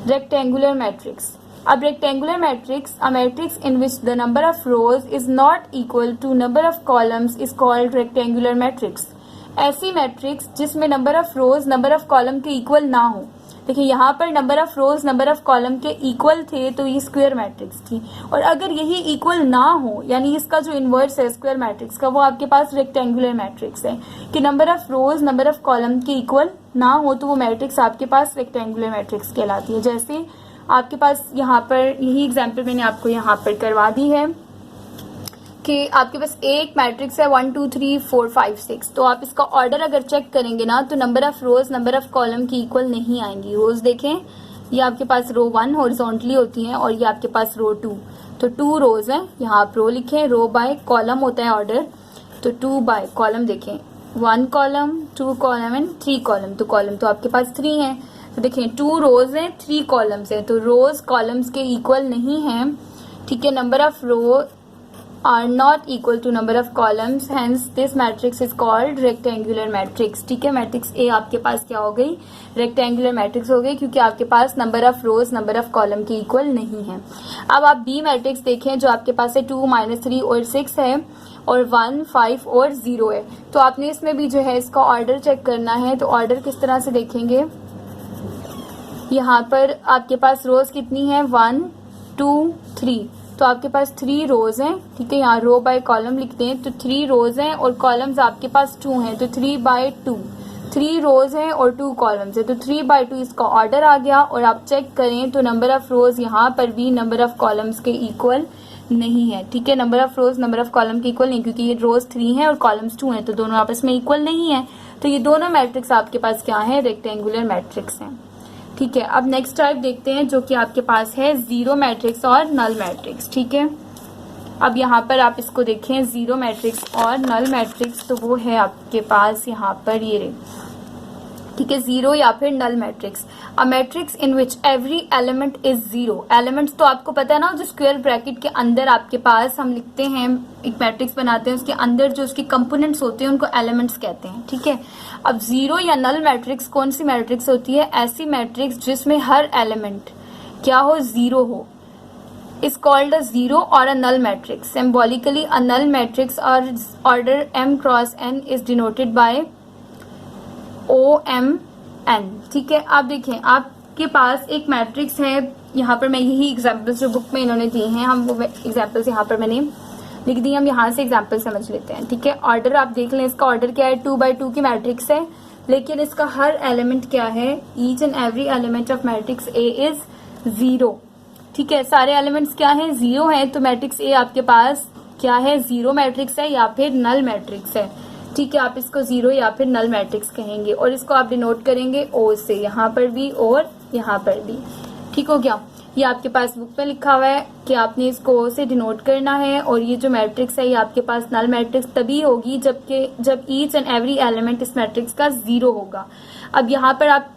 रेक्टेंगुलर मैट्रिक्स। अब rectangular matrix, a matrix in which the number of rows is not equal to number of columns is called rectangular matrix. ऐसी मैट्रिक्स जिसमें number of rows number of column के इक्वल ना हो, देखिए यहाँ पर number of rows number of column के इक्वल थे तो ये स्क्वायर मैट्रिक्स थी, और अगर यही इक्वल ना हो, यानी इसका जो इनवर्स है स्क्वायर मैट्रिक्स का, वो आपके पास रेक्टेंगुलर मैट्रिक्स है कि number of rows number of column के इक्वल ना हो, तो वो मैट्रिक्स आपके पास रेक्टेंगुलर मैट्रिक्स कहलाती है। जैसे आपके पास यहाँ पर यही एग्जाम्पल मैंने आपको यहाँ पर करवा दी है कि आपके पास एक मैट्रिक्स है 1 2 3 4 5 6, तो आप इसका ऑर्डर अगर चेक करेंगे ना तो number of rows number of column की इक्वल नहीं आएंगी। रोज देखें, ये आपके पास रो 1 हॉरिजॉन्टली होती हैं और ये आपके पास रो 2, तो 2 रोज हैं, यहाँ आप रो लिखें, रो बाय कॉलम होता है ऑर्डर, तो 2 बाय कॉलम देखें 1 कॉलम 2 कॉलम एंड 3 कॉलम, तो कॉलम तो आपके पास 3 है, तो देखें 2 रोज हैं 3 कॉलम्स हैं, तो रोज कॉलम्स के इक्वल नहीं है, ठीक है। Number of row are not equal to number of columns, hence this matrix is called rectangular matrix, ठीक है। मैट्रिक्स ए आपके पास क्या हो गई, रेक्टेंगुलर मैट्रिक्स हो गई, क्योंकि आपके पास number of rows number of column के इक्वल नहीं है। अब आप बी मैट्रिक्स देखें, जो आपके पास है 2 -3 और 6 है और 1 5 और 0 है, तो आपने इसमें भी जो है इसका ऑर्डर चेक करना है। तो ऑर्डर किस तरह से देखेंगे, यहाँ पर आपके पास रोज कितनी है 1 2 3, तो आपके पास 3 रोज हैं, ठीक है, यहाँ रो बाय कॉलम लिखते हैं, तो 3 रोज हैं और कॉलम्स आपके पास 2 हैं, तो 3/2, 3 रोज हैं और 2 कॉलम्स है, तो 3/2 इसका ऑर्डर आ गया। और आप चेक करें तो नंबर ऑफ रोज यहाँ पर भी नंबर ऑफ कॉलम्स के इक्वल नहीं है, ठीक है। Number of rows number of column के इक्वल नहीं, क्योंकि ये रोज 3 है और कॉलम्स 2 हैं, तो दोनों आपस में इक्वल नहीं है, तो ये दोनों मैट्रिक्स आपके पास क्या है, रेक्टेंगुलर मैट्रिक्स हैं, ठीक है। अब नेक्स्ट टाइप देखते हैं जो कि आपके पास है जीरो मैट्रिक्स और नल मैट्रिक्स, ठीक है। अब यहाँ पर आप इसको देखें, जीरो मैट्रिक्स और नल मैट्रिक्स, तो वो है आपके पास यहाँ पर ये, ठीक है, जीरो या फिर null matrix. A matrix in which every element is zero. Elements तो आपको पता है ना, जो स्क्वायर ब्रैकेट के अंदर आपके पास हम लिखते हैं, एक मैट्रिक्स बनाते हैं, उसके अंदर जो उसके कंपोनेंट्स होते हैं उनको एलिमेंट्स कहते हैं, ठीक है। अब जीरो या नल मैट्रिक्स कौन सी मैट्रिक्स होती है, ऐसी मैट्रिक्स जिसमें हर एलिमेंट क्या हो, जीरो हो, is called a zero or a null matrix. Symbolically, a null matrix or order m cross n is denoted by OMN. ठीक है, आप देखें आपके पास एक मैट्रिक्स है, यहाँ पर मैं यही एग्जाम्पल्स जो बुक में इन्होंने दिए हैं, हम वो एग्जाम्पल्स यहाँ पर मैंने लिख दी, हम यहाँ से एग्जाम्पल समझ लेते हैं। ठीक है, ऑर्डर आप देख लें, इसका ऑर्डर क्या है, 2 by 2 की मैट्रिक्स है, लेकिन इसका हर एलिमेंट क्या है, each and every element of matrix A is 0। ठीक है, सारे एलिमेंट्स क्या है, 0 है, तो मैट्रिक्स ए आपके पास क्या है, 0 मैट्रिक्स है या फिर नल मैट्रिक्स है। ठीक है, आप इसको 0 या फिर नल मैट्रिक्स कहेंगे और इसको आप डिनोट करेंगे ओ से, यहाँ पर भी और यहाँ पर भी। ठीक हो गया, ये आपके पास बुक में लिखा हुआ है कि आपने इसको ओ से डिनोट करना है। और ये जो मैट्रिक्स है ये आपके पास नल मैट्रिक्स तभी होगी जब ईच एंड एवरी एलिमेंट इस मैट्रिक्स का 0 होगा। अब यहाँ पर आप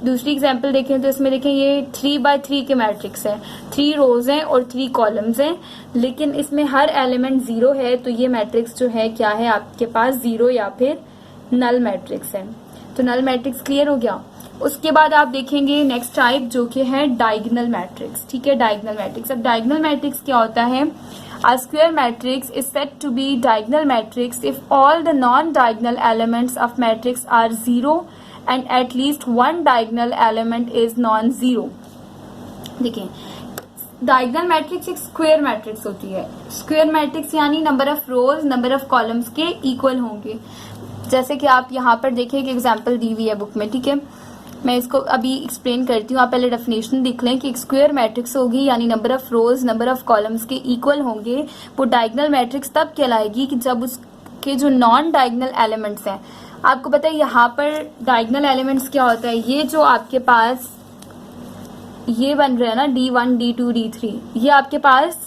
दूसरी एग्जांपल देखें तो इसमें देखें ये 3 by 3 के मैट्रिक्स है, 3 रोज हैं और 3 कॉलम्स हैं, लेकिन इसमें हर एलिमेंट 0 है, तो ये मैट्रिक्स जो है क्या है आपके पास, 0 या फिर नल मैट्रिक्स है। तो नल मैट्रिक्स क्लियर हो गया। उसके बाद आप देखेंगे नेक्स्ट टाइप जो कि है डायगोनल मैट्रिक्स। ठीक है, डायगोनल मैट्रिक्स। अब डायगोनल मैट्रिक्स क्या होता है, A square matrix is said to be diagonal matrix if all the non-diagonal elements of matrix are 0 and at least one diagonal element is non-zero। देखिए, डायगोनल मैट्रिक्स एक स्क्वायर मैट्रिक्स होती है। स्क्वायर मैट्रिक्स यानी number of rows number of columns के इक्वल होंगे। जैसे कि आप यहाँ पर देखिए एक एग्जांपल दी हुई है बुक में। ठीक है, मैं इसको अभी एक्सप्लेन करती हूँ, आप पहले डेफिनेशन देख लें कि एक स्क्वायर मैट्रिक्स होगी यानी number of rows number of columns के इक्वल होंगे। वो डायगोनल मैट्रिक्स तब कहलाएगी कि जब उसके जो नॉन डायगोनल एलिमेंट्स हैं, आपको पता है यहाँ पर डायगोनल एलिमेंट्स क्या होता है, ये जो आपके पास ये बन रहा है ना D1 D2 D3, ये आपके पास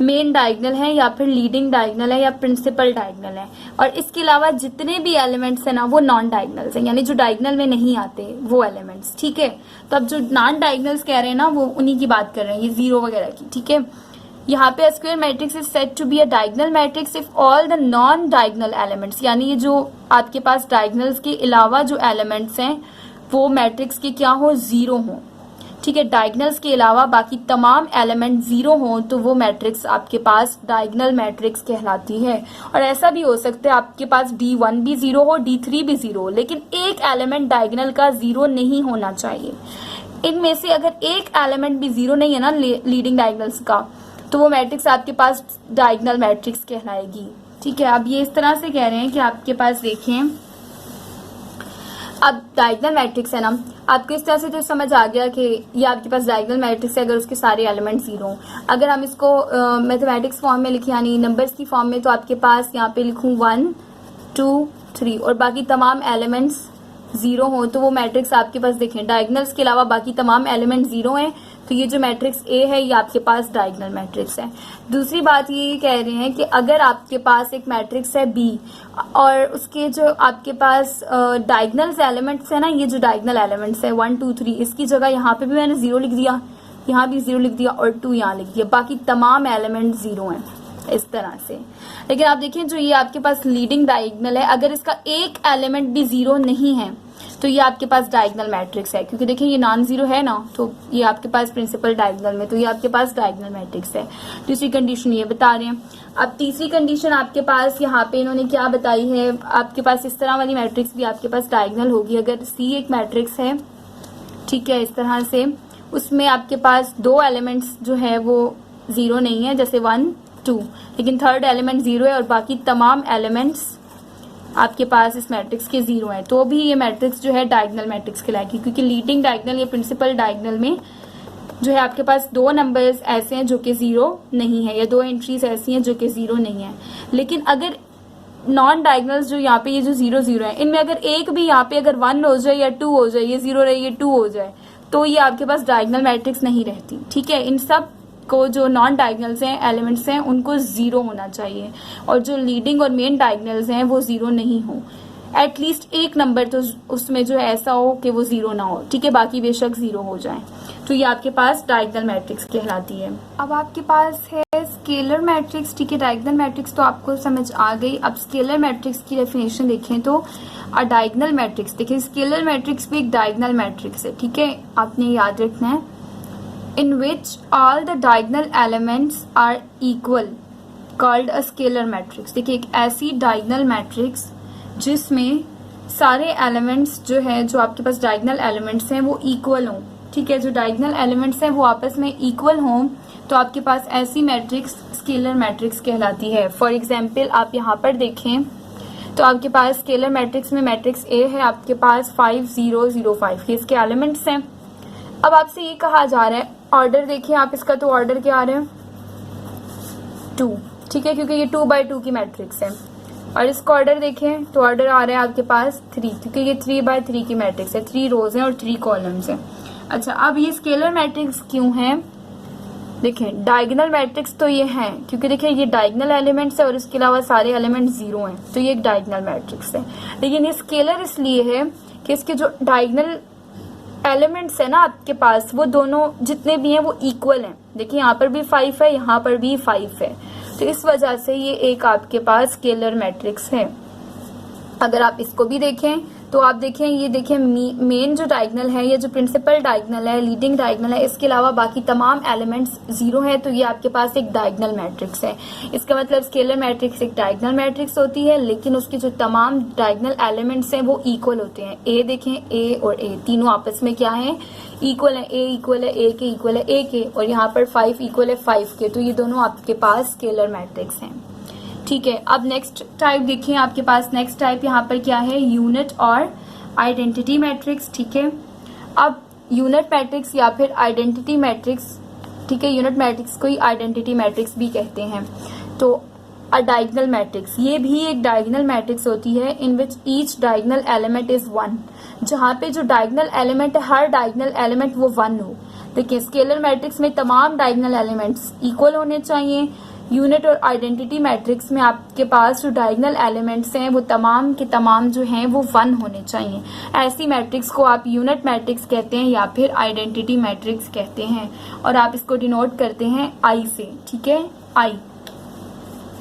मेन डायगोनल है या फिर लीडिंग डायगोनल है या प्रिंसिपल डायगोनल है। और इसके अलावा जितने भी एलिमेंट्स हैं ना वो नॉन डायगोनल्स हैं, यानी जो डायगोनल में नहीं आते वो एलिमेंट्स। ठीक है, तो अब जो नॉन डायगोनल्स कह रहे हैं ना वो उन्हीं की बात कर रहे हैं, ये 0 वगैरह की। ठीक है, यहाँ पे square matrix is said to be a diagonal matrix if all the non diagonal elements, यानी ये जो आपके पास डायगोनल्स के अलावा जो एलिमेंट्स हैं वो मैट्रिक्स के क्या हो, 0 हो। ठीक है, डायगोनल्स के अलावा बाकी तमाम एलिमेंट 0 हो तो वो मैट्रिक्स आपके पास डायगोनल मैट्रिक्स कहलाती है। और ऐसा भी हो सकता है आपके पास D1 भी 0 हो, D3 भी 0 हो, लेकिन एक एलिमेंट डायगोनल का 0 नहीं होना चाहिए। इनमें से अगर एक एलिमेंट भी 0 नहीं है ना लीडिंग डायगोनल्स का, तो वो मैट्रिक्स आपके पास डायगोनल मैट्रिक्स कहलाएगी। ठीक है, अब ये इस तरह से कह रहे हैं कि आपके पास देखें, अब डायगोनल मैट्रिक्स है ना, आपको इस तरह से तो समझ आ गया कि ये आपके पास डायगोनल मैट्रिक्स है अगर उसके सारे एलिमेंट 0 हों। अगर हम इसको मैथमेटिक्स फॉर्म में लिखें यानी नंबर्स की फॉर्म में, तो आपके पास यहाँ पे लिखूं 1 2 3 और बाकी तमाम एलिमेंट्स 0 हो तो वो मैट्रिक्स आपके पास देखें डायगोनल्स के अलावा बाकी तमाम एलिमेंट 0 हैं, तो ये जो मैट्रिक्स ए है ये आपके पास डायगोनल मैट्रिक्स है। दूसरी बात ये कह रहे हैं कि अगर आपके पास एक मैट्रिक्स है बी और उसके जो आपके पास डायगोनल्स एलिमेंट्स है ना, ये जो डायगोनल एलिमेंट्स है 1 2 3, इसकी जगह यहाँ पे भी मैंने 0 लिख दिया, यहाँ भी 0 लिख दिया और 2 यहाँ लिख दिया, बाकी तमाम एलिमेंट 0 हैं इस तरह से। लेकिन आप देखिए जो ये आपके पास लीडिंग डायगोनल है, अगर इसका एक एलिमेंट भी 0 नहीं है तो ये आपके पास डायगोनल मैट्रिक्स है, क्योंकि देखिए ये नॉन 0 है ना, तो ये आपके पास प्रिंसिपल डायगोनल में, तो ये आपके पास डायगोनल मैट्रिक्स है। दूसरी कंडीशन ये बता रहे हैं। अब तीसरी कंडीशन आपके पास यहाँ पे इन्होंने क्या बताई है, आपके पास इस तरह वाली मैट्रिक्स भी आपके पास डायगोनल होगी। अगर सी एक मैट्रिक्स है, ठीक है, इस तरह से, उसमें आपके पास 2 एलिमेंट्स जो है वो 0 नहीं है, जैसे 1 2, लेकिन थर्ड एलिमेंट 0 है और बाकी तमाम एलिमेंट्स आपके पास इस मैट्रिक्स के 0 है, तो भी ये मैट्रिक्स जो है डायगोनल मैट्रिक्स कहलाएगी, क्योंकि लीडिंग डायगोनल या प्रिंसिपल डायगोनल में जो है आपके पास 2 नंबर्स ऐसे हैं जो कि 0 नहीं है, या 2 एंट्रीज ऐसी हैं जो कि 0 नहीं है। लेकिन अगर नॉन डायगोनल्स जो यहाँ पे ये जो 0 0 है, इनमें अगर एक भी यहाँ पे अगर 1 हो जाए या 2 हो जाए, ये 0 रहे ये 2 हो जाए, तो ये आपके पास डायगोनल मैट्रिक्स नहीं रहती। ठीक है, इन सब को जो नॉन डायगोनल्स हैं एलिमेंट्स हैं उनको 0 होना चाहिए, और जो लीडिंग और मेन डायगोनल्स हैं वो 0 नहीं हो। एटलीस्ट एक नंबर तो उसमें जो ऐसा हो कि वो 0 ना हो। ठीक है, बाकी बेशक 0 हो जाए, तो ये आपके पास डायगोनल मैट्रिक्स कहलाती है। अब आपके पास है स्केलर मैट्रिक्स। ठीक है, डायगोनल मैट्रिक्स तो आपको समझ आ गई। अब स्केलर मैट्रिक्स की डेफिनेशन देखें तो डायगोनल मैट्रिक्स, देखिए स्केलर मैट्रिक्स भी एक डायगोनल मैट्रिक्स है। ठीक है, आपने याद रखना है in which all the diagonal elements are equal called a scalar matrix। देखिए एक ऐसी डायगनल मैट्रिक्स जिसमें सारे एलिमेंट्स जो है, जो आपके पास डायगनल एलिमेंट्स हैं वो इक्वल हों। ठीक है, जो डायगनल एलिमेंट्स हैं वो आपस में इक्वल हों तो आपके पास ऐसी मैट्रिक्स स्केलर मैट्रिक्स कहलाती है। फॉर एग्जाम्पल आप यहाँ पर देखें तो आपके पास स्केलर मैट्रिक्स में मैट्रिक्स ए है, आपके पास 5 0 0 5 ये इसके एलिमेंट्स हैं। अब आपसे ये कहा जा रहा है ऑर्डर देखिए आप इसका, तो ऑर्डर क्या आ रहा है 2। ठीक है, क्योंकि ये 2 by 2 की मैट्रिक्स है। और इसका ऑर्डर देखें तो ऑर्डर आ रहा है आपके पास 3, क्योंकि ये 3 by 3 की मैट्रिक्स है, 3 रोज हैं और 3 कॉलम्स हैं। अच्छा, अब ये स्केलर मैट्रिक्स क्यों है? देखें डायगोनल मैट्रिक्स तो ये है क्योंकि देखिए ये डायगोनल एलिमेंट्स है और इसके अलावा सारे एलिमेंट 0 हैं, तो ये एक डायगोनल मैट्रिक्स है। लेकिन ये स्केलर इसलिए है कि इसके जो डायगोनल एलिमेंट्स है ना आपके पास, वो दोनों जितने भी हैं वो इक्वल हैं। देखिए यहाँ पर भी 5 है, यहाँ पर भी 5 है, तो इस वजह से ये एक आपके पास स्केलर मैट्रिक्स है। अगर आप इसको भी देखें तो आप देखें, ये देखें मेन जो डायगोनल है, ये जो प्रिंसिपल डायगोनल है, लीडिंग डायगोनल है, इसके अलावा बाकी तमाम एलिमेंट्स 0 है, तो ये आपके पास एक डायगोनल मैट्रिक्स है। इसका मतलब स्केलर मैट्रिक्स एक डायगोनल मैट्रिक्स होती है, लेकिन उसके जो तमाम डायगोनल एलिमेंट्स हैं वो इक्वल होते हैं। ए देखें, ए और ए तीनों आपस में क्या है, इक्वल है। ए इक्वल है ए के, इक्वल है ए के, और यहाँ पर 5 इक्वल है 5 के, तो ये दोनों आपके पास स्केलर मैट्रिक्स हैं। ठीक है, अब नेक्स्ट टाइप देखिए आपके पास, नेक्स्ट टाइप यहाँ पर क्या है, यूनिट और आइडेंटिटी मैट्रिक्स। ठीक है, अब यूनिट मैट्रिक्स या फिर आइडेंटिटी मैट्रिक्स, ठीक है, यूनिट मैट्रिक्स को ही आइडेंटिटी मैट्रिक्स भी कहते हैं। तो अ डायगोनल मैट्रिक्स, ये भी एक डायगोनल मैट्रिक्स होती है in which each diagonal element is 1, जहाँ पे जो डायगोनल एलिमेंट है हर डायगोनल एलिमेंट वो 1 हो। देखिए स्केलर मैट्रिक्स में तमाम डायगोनल एलिमेंट्स इक्वल होने चाहिए। यूनिट और आइडेंटिटी मैट्रिक्स में आपके पास जो डायगोनल एलिमेंट्स हैं वो तमाम के तमाम जो हैं वो 1 होने चाहिए। ऐसी मैट्रिक्स को आप यूनिट मैट्रिक्स कहते हैं या फिर आइडेंटिटी मैट्रिक्स कहते हैं, और आप इसको डिनोट करते हैं आई से। ठीक है, आई।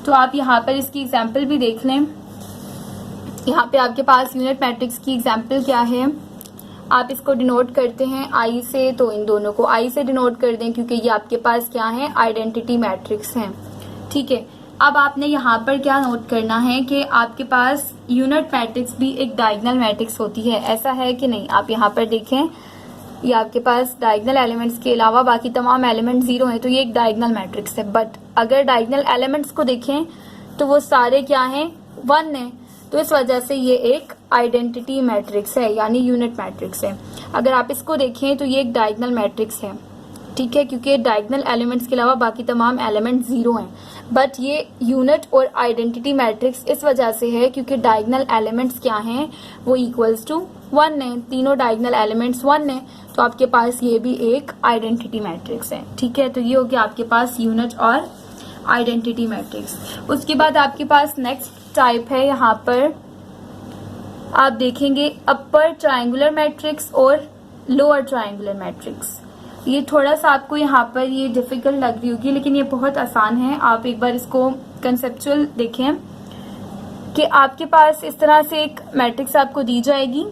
तो आप यहाँ पर इसकी एग्जाम्पल भी देख लें। यहाँ पे आपके पास यूनिट मैट्रिक्स की एग्जाम्पल क्या है, आप इसको डिनोट करते हैं आई से, तो इन दोनों को आई से डिनोट कर दें क्योंकि ये आपके पास क्या है, आइडेंटिटी मैट्रिक्स हैं। ठीक है, अब आपने यहाँ पर क्या नोट करना है कि आपके पास यूनिट मैट्रिक्स भी एक डायगोनल मैट्रिक्स होती है, ऐसा है कि नहीं। आप यहाँ पर देखें, ये आपके पास डायगोनल एलिमेंट्स के अलावा बाकी तमाम एलिमेंट 0 हैं, तो ये एक डायगोनल मैट्रिक्स है। बट अगर डायगोनल एलिमेंट्स को देखें तो वो सारे क्या हैं, 1 हैं, तो इस वजह से ये एक आइडेंटिटी मैट्रिक्स है, यानी यूनिट मैट्रिक्स है। अगर आप इसको देखें तो ये एक डायगोनल मैट्रिक्स है। ठीक है, क्योंकि डायगोनल एलिमेंट्स के अलावा बाकी तमाम एलिमेंट 0 हैं, बट ये यूनिट और आइडेंटिटी मैट्रिक्स इस वजह से है क्योंकि डायगोनल एलिमेंट्स क्या हैं, वो इक्वल्स टू 1 है, तीनों डायगोनल एलिमेंट्स 1 है, तो आपके पास ये भी एक आइडेंटिटी मैट्रिक्स है। ठीक है, तो ये हो गया आपके पास यूनिट और आइडेंटिटी मैट्रिक्स। उसके बाद आपके पास नेक्स्ट टाइप है, यहाँ पर आप देखेंगे अपर ट्रायंगुलर मैट्रिक्स और लोअर ट्रायंगुलर मैट्रिक्स। ये थोड़ा सा आपको यहाँ पर ये डिफिकल्ट लग रही होगी, लेकिन ये बहुत आसान है। आप एक बार इसको कंसेप्चुअल देखें कि आपके पास इस तरह से एक मैट्रिक्स आपको दी जाएगी,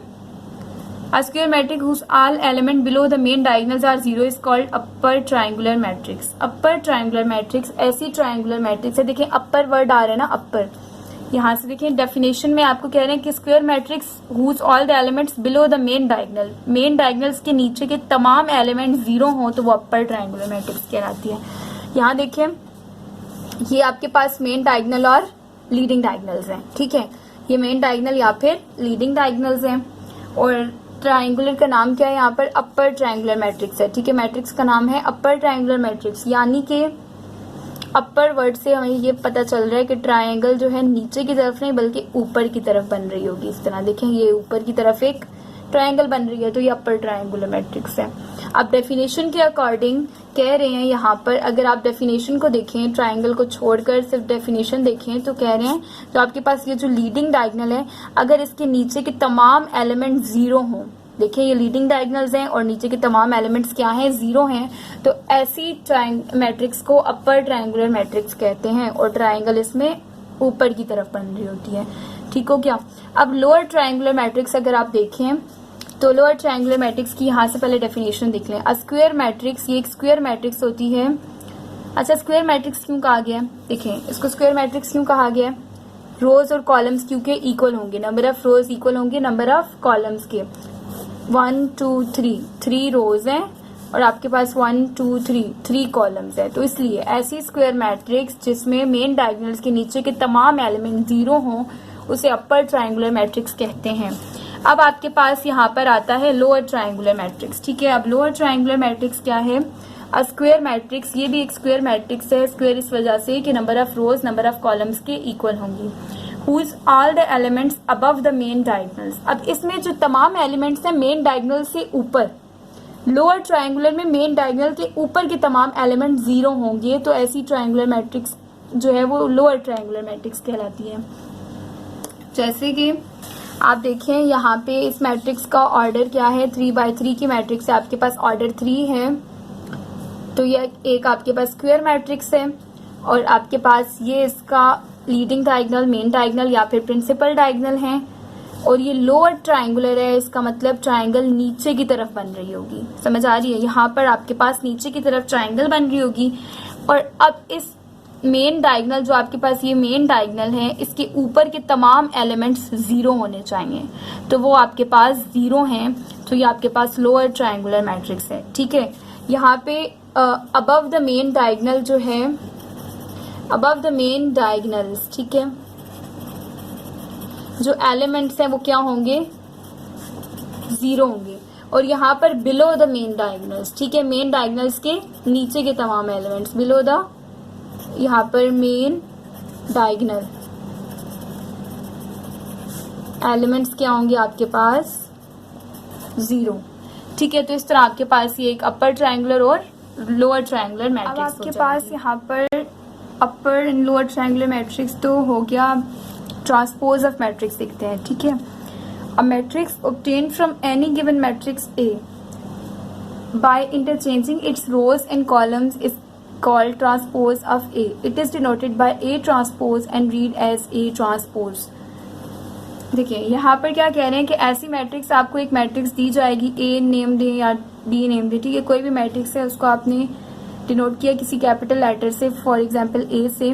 a square matrix whose all element below the main diagonals are 0 is called upper triangular matrix। upper triangular matrix ऐसी triangular matrix है। देखिए अपर वर्ड आ रहा है ना, अपर, यहाँ से देखिए डेफिनेशन में आपको कह रहे हैं कि square matrix whose all the elements below the main diagonal, main diagonals के नीचे के तमाम एलिमेंट 0 हो तो वो अपर ट्रायंगुलर मैट्रिक्स कहलाती है। यहाँ देखिए ये आपके पास मेन डायगोनल और लीडिंग डायगोनल्स हैं। ठीक है, ये मेन डायगोनल या फिर लीडिंग डायगोनल्स हैं, और ट्रायंगुलर का नाम क्या है, यहाँ पर अपर ट्रायंगुलर मैट्रिक्स है। ठीक है, मैट्रिक्स का नाम है अपर ट्रायंगुलर मैट्रिक्स, यानी कि अपर वर्ड से हमें ये पता चल रहा है कि ट्रायंगल जो है नीचे की तरफ नहीं बल्कि ऊपर की तरफ बन रही होगी। इस तरह देखें, ये ऊपर की तरफ एक ट्रायंगल बन रही है, तो ये अपर ट्रायंगुलर मैट्रिक्स है। अब डेफिनेशन के अकॉर्डिंग कह रहे हैं यहाँ पर, अगर आप डेफिनेशन को देखें, ट्रायंगल को छोड़कर सिर्फ डेफिनेशन देखें, तो कह रहे हैं तो आपके पास ये जो लीडिंग डायगोनल है, अगर इसके नीचे के तमाम एलिमेंट 0 हों, देखिए ये लीडिंग डायगोनल्स हैं और नीचे के तमाम एलिमेंट्स क्या हैं, 0 हैं, तो ऐसी मैट्रिक्स को अपर ट्रायंगुलर मैट्रिक्स कहते हैं, और ट्रायंगल इसमें ऊपर की तरफ बन रही होती है। ठीक हो गया। अब लोअर ट्रायंगुलर मैट्रिक्स अगर आप देखें तो लोअर ट्रायंगुलर मैट्रिक्स की यहाँ से पहले डेफिनेशन देख लें। स्क्वायर मैट्रिक्स, ये एक स्क्वायर मैट्रिक्स होती है। अच्छा, स्क्वायर मैट्रिक्स क्यों कहा गया है? देखें, इसको स्क्वायर मैट्रिक्स क्यों कहा गया है? रोज और कॉलम्स क्योंकि इक्वल होंगे, नंबर ऑफ रोज इक्वल होंगे नंबर ऑफ कॉलम्स के। 1 2 3, 3 रोज हैं और आपके पास 1 2 3, 3 कॉलम्स है। तो इसलिए ऐसी स्क्वायर मैट्रिक्स जिसमें मेन डायगोनल्स के नीचे के तमाम एलिमेंट 0 हों उसे अपर ट्रायंगुलर मैट्रिक्स कहते हैं। अब आपके पास यहाँ पर आता है लोअर ट्रायंगुलर मैट्रिक्स। ठीक है, अब लोअर ट्रायंगुलर मैट्रिक्स क्या है? स्क्वायर मैट्रिक्स, ये भी एक स्क्वायर मैट्रिक्स है। स्क्वायर इस वजह से कि number of rows number of columns के इक्वल होंगी। Whose all the elements above the main diagonals. अब इसमें जो तमाम एलिमेंट्स हैं मेन डायगोनल से ऊपर, लोअर ट्रायंगुलर में मेन डायगोनल के ऊपर के तमाम एलिमेंट 0 होंगे, तो ऐसी ट्रायंगुलर मैट्रिक्स जो है वो लोअर ट्रायंगुलर मैट्रिक्स कहलाती है। जैसे कि आप देखें यहाँ पे इस मैट्रिक्स का ऑर्डर क्या है? 3x3 की मैट्रिक्स है, आपके पास ऑर्डर 3 है। तो ये एक आपके पास स्क्वायर मैट्रिक्स है और आपके पास ये इसका लीडिंग डायगोनल, मेन डायगोनल या फिर प्रिंसिपल डायगोनल है और ये लोअर ट्रायंगुलर है। इसका मतलब ट्रायंगल नीचे की तरफ बन रही होगी। समझ आ रही है? यहाँ पर आपके पास नीचे की तरफ ट्रायंगल बन रही होगी और अब इस मेन डायगोनल, जो आपके पास ये मेन डायगोनल है, इसके ऊपर के तमाम एलिमेंट्स 0 होने चाहिए, तो वो आपके पास 0 हैं। तो ये आपके पास लोअर ट्रायंगुलर मैट्रिक्स है। ठीक है, यहाँ पे अबव द मेन डायगोनल जो है, अबव द मेन डायगोनल्स, ठीक है, जो एलिमेंट्स हैं वो क्या होंगे? 0 होंगे। और यहाँ पर बिलो द मेन डायगोनल्स, ठीक है, मेन डायगोनल्स के नीचे के तमाम एलिमेंट्स, बिलो द, यहाँ पर मेन डायगोनल एलिमेंट्स क्या होंगे आपके पास? 0। ठीक है, तो इस तरह आपके पास ये एक अपर ट्रायंगुलर और लोअर ट्रायंगुलर मैट्रिक्स। अब आपके पास यहाँ पर अपर एंड लोअर ट्रायंगुलर मैट्रिक्स तो हो गया। ट्रांसपोज ऑफ मैट्रिक्स देखते हैं। ठीक है, a matrix obtained from any given matrix A by interchanging its rows and columns is called transpose of A. It is denoted by A transpose and read as A transpose. देखिए यहाँ पर क्या कह रहे हैं कि ऐसी मैट्रिक्स, आपको एक मैट्रिक्स दी जाएगी, A नेम दें या B नेम दें, ठीक है, कोई भी मैट्रिक्स है उसको आपने डिनोट किया किसी कैपिटल लेटर से, फॉर एग्जांपल A से।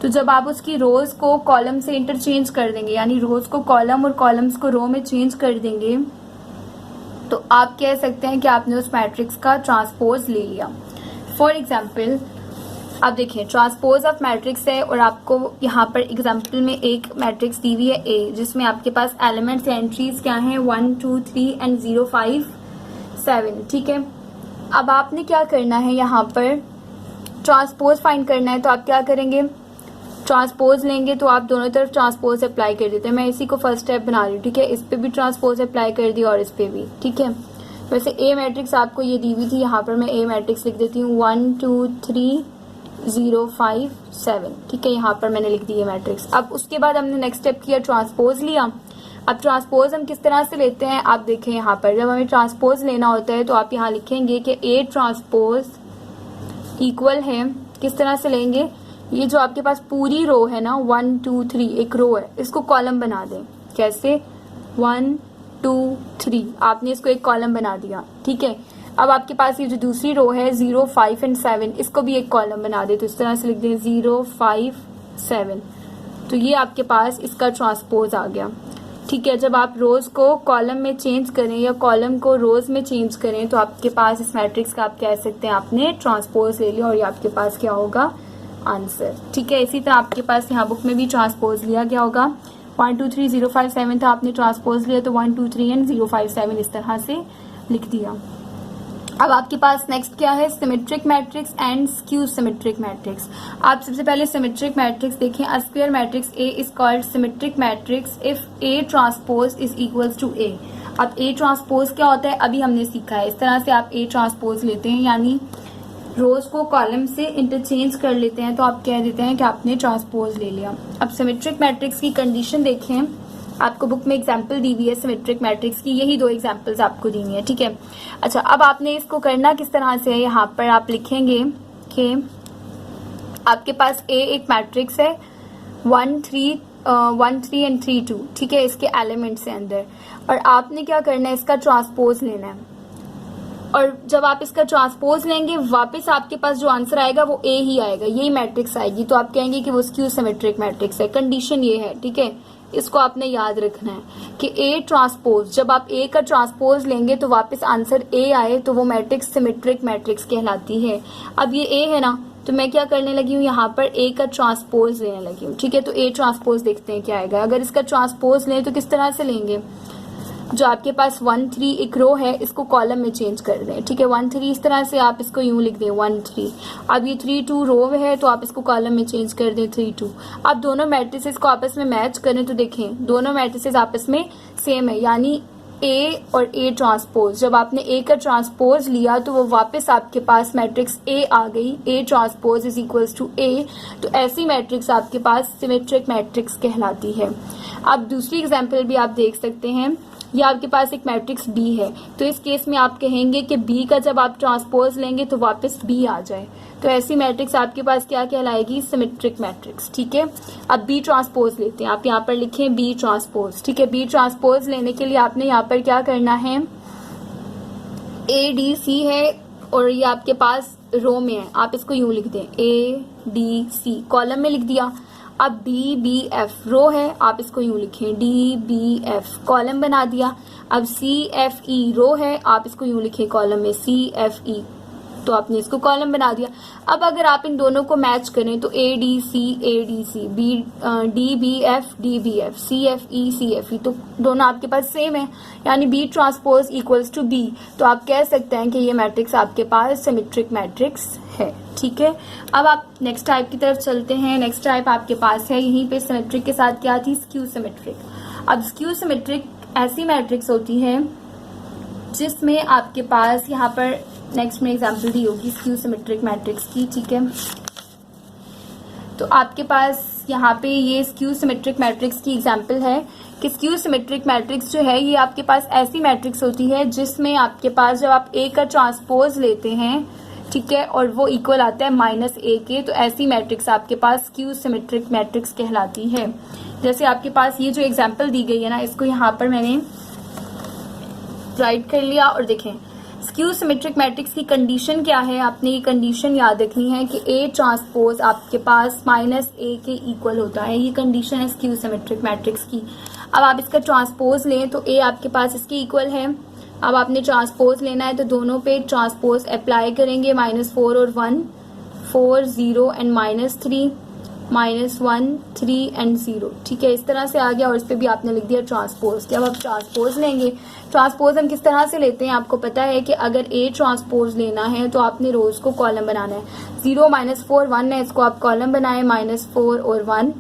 तो जब आप उसकी रोज को कॉलम से इंटरचेंज कर देंगे, यानी रोज को कॉलम और कॉलम्स को रो में चेंज कर देंगे, तो आप कह सकते हैं कि आपने उस मैट्रिक्स का ट्रांसपोज ले लिया। फॉर एग्जाम्पल अब देखिए, ट्रांसपोज ऑफ मैट्रिक्स है और आपको यहाँ पर एग्जाम्पल में एक मैट्रिक्स दी हुई है A, जिसमें आपके पास एलिमेंट्स या एंट्रीज क्या हैं? 1 2 3 एंड 0 5 7। ठीक है, अब आपने क्या करना है? यहाँ पर ट्रांसपोज फाइंड करना है। तो आप क्या करेंगे? ट्रांसपोज लेंगे, तो आप दोनों तरफ ट्रांसपोज अप्लाई कर देते हैं। मैं इसी को फर्स्ट स्टेप बना रही हूँ। ठीक है, इस पे भी ट्रांसपोज अप्लाई कर दी और इस पे भी। ठीक है, वैसे A मैट्रिक्स आपको ये दी हुई थी, यहाँ पर मैं A मैट्रिक्स लिख देती हूँ 1 2 3 0 5 7। ठीक है, यहाँ पर मैंने लिख दी है मैट्रिक्स। अब उसके बाद हमने नेक्स्ट स्टेप किया, ट्रांसपोज लिया। अब ट्रांसपोज हम किस तरह से लेते हैं? आप देखें यहाँ पर जब हमें ट्रांसपोज लेना होता है तो आप यहाँ लिखेंगे कि A ट्रांसपोज इक्वल है, किस तरह से लेंगे? ये जो आपके पास पूरी रो है ना, 1 2 3 एक रो है, इसको कॉलम बना दें। कैसे? 1 2 3, आपने इसको एक कॉलम बना दिया। ठीक है, अब आपके पास ये जो दूसरी रो है 0 5 एंड 7, इसको भी एक कॉलम बना दे। तो इस तरह से लिख दें 0 5 7। तो ये आपके पास इसका ट्रांसपोज आ गया। ठीक है, जब आप रोज को कॉलम में चेंज करें या कॉलम को रोज में चेंज करें तो आपके पास इस मैट्रिक्स का आप कह सकते हैं आपने ट्रांसपोज ले लिया और ये आपके पास क्या होगा? आंसर। ठीक है, इसी तरह आपके पास यहाँ बुक में भी ट्रांसपोज लिया गया होगा। 1 2 3 0 5 7 था, आपने ट्रांसपोज लिया तो 1 2 3 एंड 0 5 7 इस तरह से लिख दिया। अब आपके पास नेक्स्ट क्या है? Symmetric matrix and skew symmetric matrix. आप सबसे पहले सिमेट्रिक मैट्रिक्स देखें। A square matrix A is called symmetric matrix if A transpose is equals to A। अब A ट्रांसपोज क्या होता है अभी हमने सीखा है। इस तरह से आप A ट्रांसपोज लेते हैं, यानी रोज को कॉलम से इंटरचेंज कर लेते हैं, तो आप कह देते हैं कि आपने ट्रांसपोज ले लिया। अब सिमेट्रिक मैट्रिक्स की कंडीशन देखें, आपको बुक में एग्जाम्पल दी हुई है सिमेट्रिक मैट्रिक्स की, यही 2 एग्जाम्पल्स आपको दी हुई है। ठीक है, अच्छा अब आपने इसको करना किस तरह से है? यहाँ पर आप लिखेंगे कि आपके पास A एक मैट्रिक्स है 1 3 1 3 एंड 3 2, ठीक है, इसके एलिमेंट्स है अंदर, और आपने क्या करना है, इसका ट्रांसपोज लेना है। और जब आप इसका ट्रांसपोज लेंगे वापस आपके पास जो आंसर आएगा वो ए ही आएगा, यही मैट्रिक्स आएगी, तो आप कहेंगे कि वो स्क्यू सिमेट्रिक मैट्रिक्स है। कंडीशन ये है, ठीक है, इसको आपने याद रखना है कि ए ट्रांसपोज, जब आप ए का ट्रांसपोज लेंगे तो वापस आंसर ए आए तो वो मैट्रिक्स सिमेट्रिक मैट्रिक्स कहलाती है। अब ये ए है ना, तो मैं क्या करने लगी हूँ, यहाँ पर ए का ट्रांसपोज लेने लगी हूँ, ठीक है। तो ए ट्रांसपोज देखते हैं क्या आएगा। अगर इसका ट्रांसपोज लें तो किस तरह से लेंगे, जो आपके पास 1 3 एक रो है, इसको कॉलम में चेंज कर दें, ठीक है। 1 3 इस तरह से आप इसको यूं लिख दें 1 3। अब ये 3 2 रो है तो आप इसको कॉलम में चेंज कर दें 3 2। अब दोनों मैट्रिसेस को आपस में मैच करें तो देखें दोनों मैट्रिसेस आपस में सेम है, यानी ए और ए ट्रांसपोज। जब आपने ए का ट्रांसपोज लिया तो वो वापस आपके पास मैट्रिक्स ए आ गई, A transpose is equals to A. तो ऐसी मैट्रिक्स आपके पास सिमेट्रिक मैट्रिक्स कहलाती है। अब दूसरी एग्जांपल भी आप देख सकते हैं, ये आपके पास एक मैट्रिक्स बी है, तो इस केस में आप कहेंगे कि बी का जब आप ट्रांसपोज लेंगे तो वापस बी आ जाए, तो ऐसी मैट्रिक्स आपके पास क्या कहलाएगी, सिमेट्रिक मैट्रिक्स, ठीक है। अब बी ट्रांसपोज लेते हैं, आप यहाँ पर लिखें बी ट्रांसपोज, ठीक है। बी ट्रांसपोज लेने के लिए आपने यहाँ पर क्या करना है, ए डी सी है और ये आपके पास रो में है, आप इसको यूं लिख दें ए डी सी, कॉलम में लिख दिया। अब डी बी एफ रो है, आप इसको यूं लिखें डी बी एफ, कॉलम बना दिया। अब सी एफ ई रो है, आप इसको यूं लिखें कॉलम में सी एफ ई, तो आपने इसको कॉलम बना दिया। अब अगर आप इन दोनों को मैच करें तो a d c, b d b f, c f e, तो दोनों आपके पास सेम है, यानी B transpose equals to B. तो आप कह सकते हैं कि ये मैट्रिक्स आपके पास सिमेट्रिक मैट्रिक्स है, ठीक है। अब आप नेक्स्ट टाइप की तरफ चलते हैं। नेक्स्ट टाइप आपके पास है, यहीं पे सिमेट्रिक के साथ क्या थी, स्क्यू सिमेट्रिक। अब स्क्यू सिमेट्रिक ऐसी मैट्रिक्स होती है जिसमें आपके पास यहाँ पर नेक्स्ट में एग्जांपल दी होगी स्क्यू सिमेट्रिक मैट्रिक्स की, ठीक है। तो आपके पास यहाँ पे ये स्क्यू सिमेट्रिक मैट्रिक्स की एग्जांपल है कि स्क्यू सिमेट्रिक मैट्रिक्स जो है ये आपके पास ऐसी मैट्रिक्स होती है जिसमें आपके पास जब आप ए का ट्रांसपोज लेते हैं, ठीक है, और वो इक्वल आता है माइनस ए के, तो ऐसी मैट्रिक्स आपके पास स्क्यू सिमेट्रिक मैट्रिक्स कहलाती है। जैसे आपके पास ये जो एग्जांपल दी गई है ना, इसको यहाँ पर मैंने राइट कर लिया और देखें स्क्यू सिमेट्रिक मैट्रिक्स की कंडीशन क्या है, आपने ये कंडीशन याद रखनी है कि ए ट्रांसपोज आपके पास माइनस ए के इक्वल होता है, ये कंडीशन है स्क्यू सिमेट्रिक मैट्रिक्स की। अब आप इसका ट्रांसपोज लें तो ए आपके पास इसके इक्वल है। अब आपने ट्रांसपोज लेना है तो दोनों पे ट्रांसपोज अप्लाई करेंगे, -4 और 1, 4 0 एंड -3, -1 3 एंड 0, ठीक है। इस तरह से आ गया और इस पे भी आपने लिख दिया ट्रांसपोज। जब आप ट्रांसपोज लेंगे, ट्रांसपोज हम किस तरह से लेते हैं आपको पता है कि अगर ए ट्रांसपोज लेना है तो आपने रोज को कॉलम बनाना है। 0 -4 1 है, इसको आप कॉलम बनाएं, -4 और 1।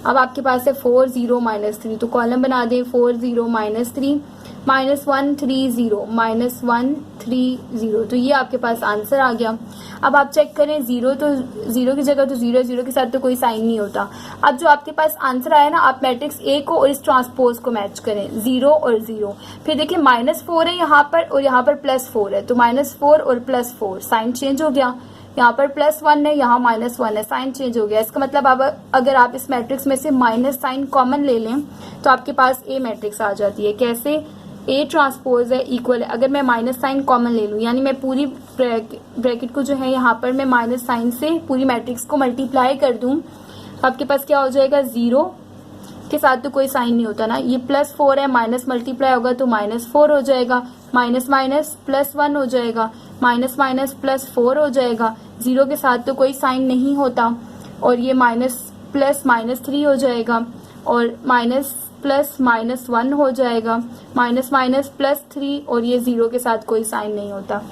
अब आपके पास है 4 0 -3, तो कॉलम बना दें 4 0 -3, -1 3 0, -1 3 0, तो ये आपके पास आंसर आ गया। अब आप चेक करें, 0 तो 0 की जगह तो 0 0 के साथ तो कोई साइन नहीं होता। अब जो आपके पास आंसर आया ना, आप मैट्रिक्स ए को और इस ट्रांसपोज को मैच करें, 0 और 0। फिर देखिए -4 है यहाँ पर और यहाँ पर +4 है, तो -4 और +4 साइन चेंज हो गया। यहाँ पर +1 है, यहाँ -1 है, साइन चेंज हो गया। इसका मतलब अब अगर आप इस मैट्रिक्स में से माइनस साइन कॉमन ले लें तो आपके पास ए मैट्रिक्स आ जाती है। कैसे, ए ट्रांसपोज है इक्वल है, अगर मैं माइनस साइन कॉमन ले लूँ, यानी मैं पूरी ब्रैकेट को जो है यहाँ पर मैं माइनस साइन से पूरी मैट्रिक्स को मल्टीप्लाई कर दूँ, तो आपके पास क्या हो जाएगा, 0 के साथ तो कोई साइन नहीं होता ना, ये +4 है, माइनस मल्टीप्लाई होगा तो -4 हो जाएगा, माइनस माइनस +1 हो जाएगा, माइनस माइनस +4 हो जाएगा, 0 के साथ तो कोई साइन नहीं होता, और ये माइनस प्लस -3 हो जाएगा, और माइनस प्लस -1 हो जाएगा, माइनस माइनस +3, और ये 0 के साथ कोई साइन नहीं होता।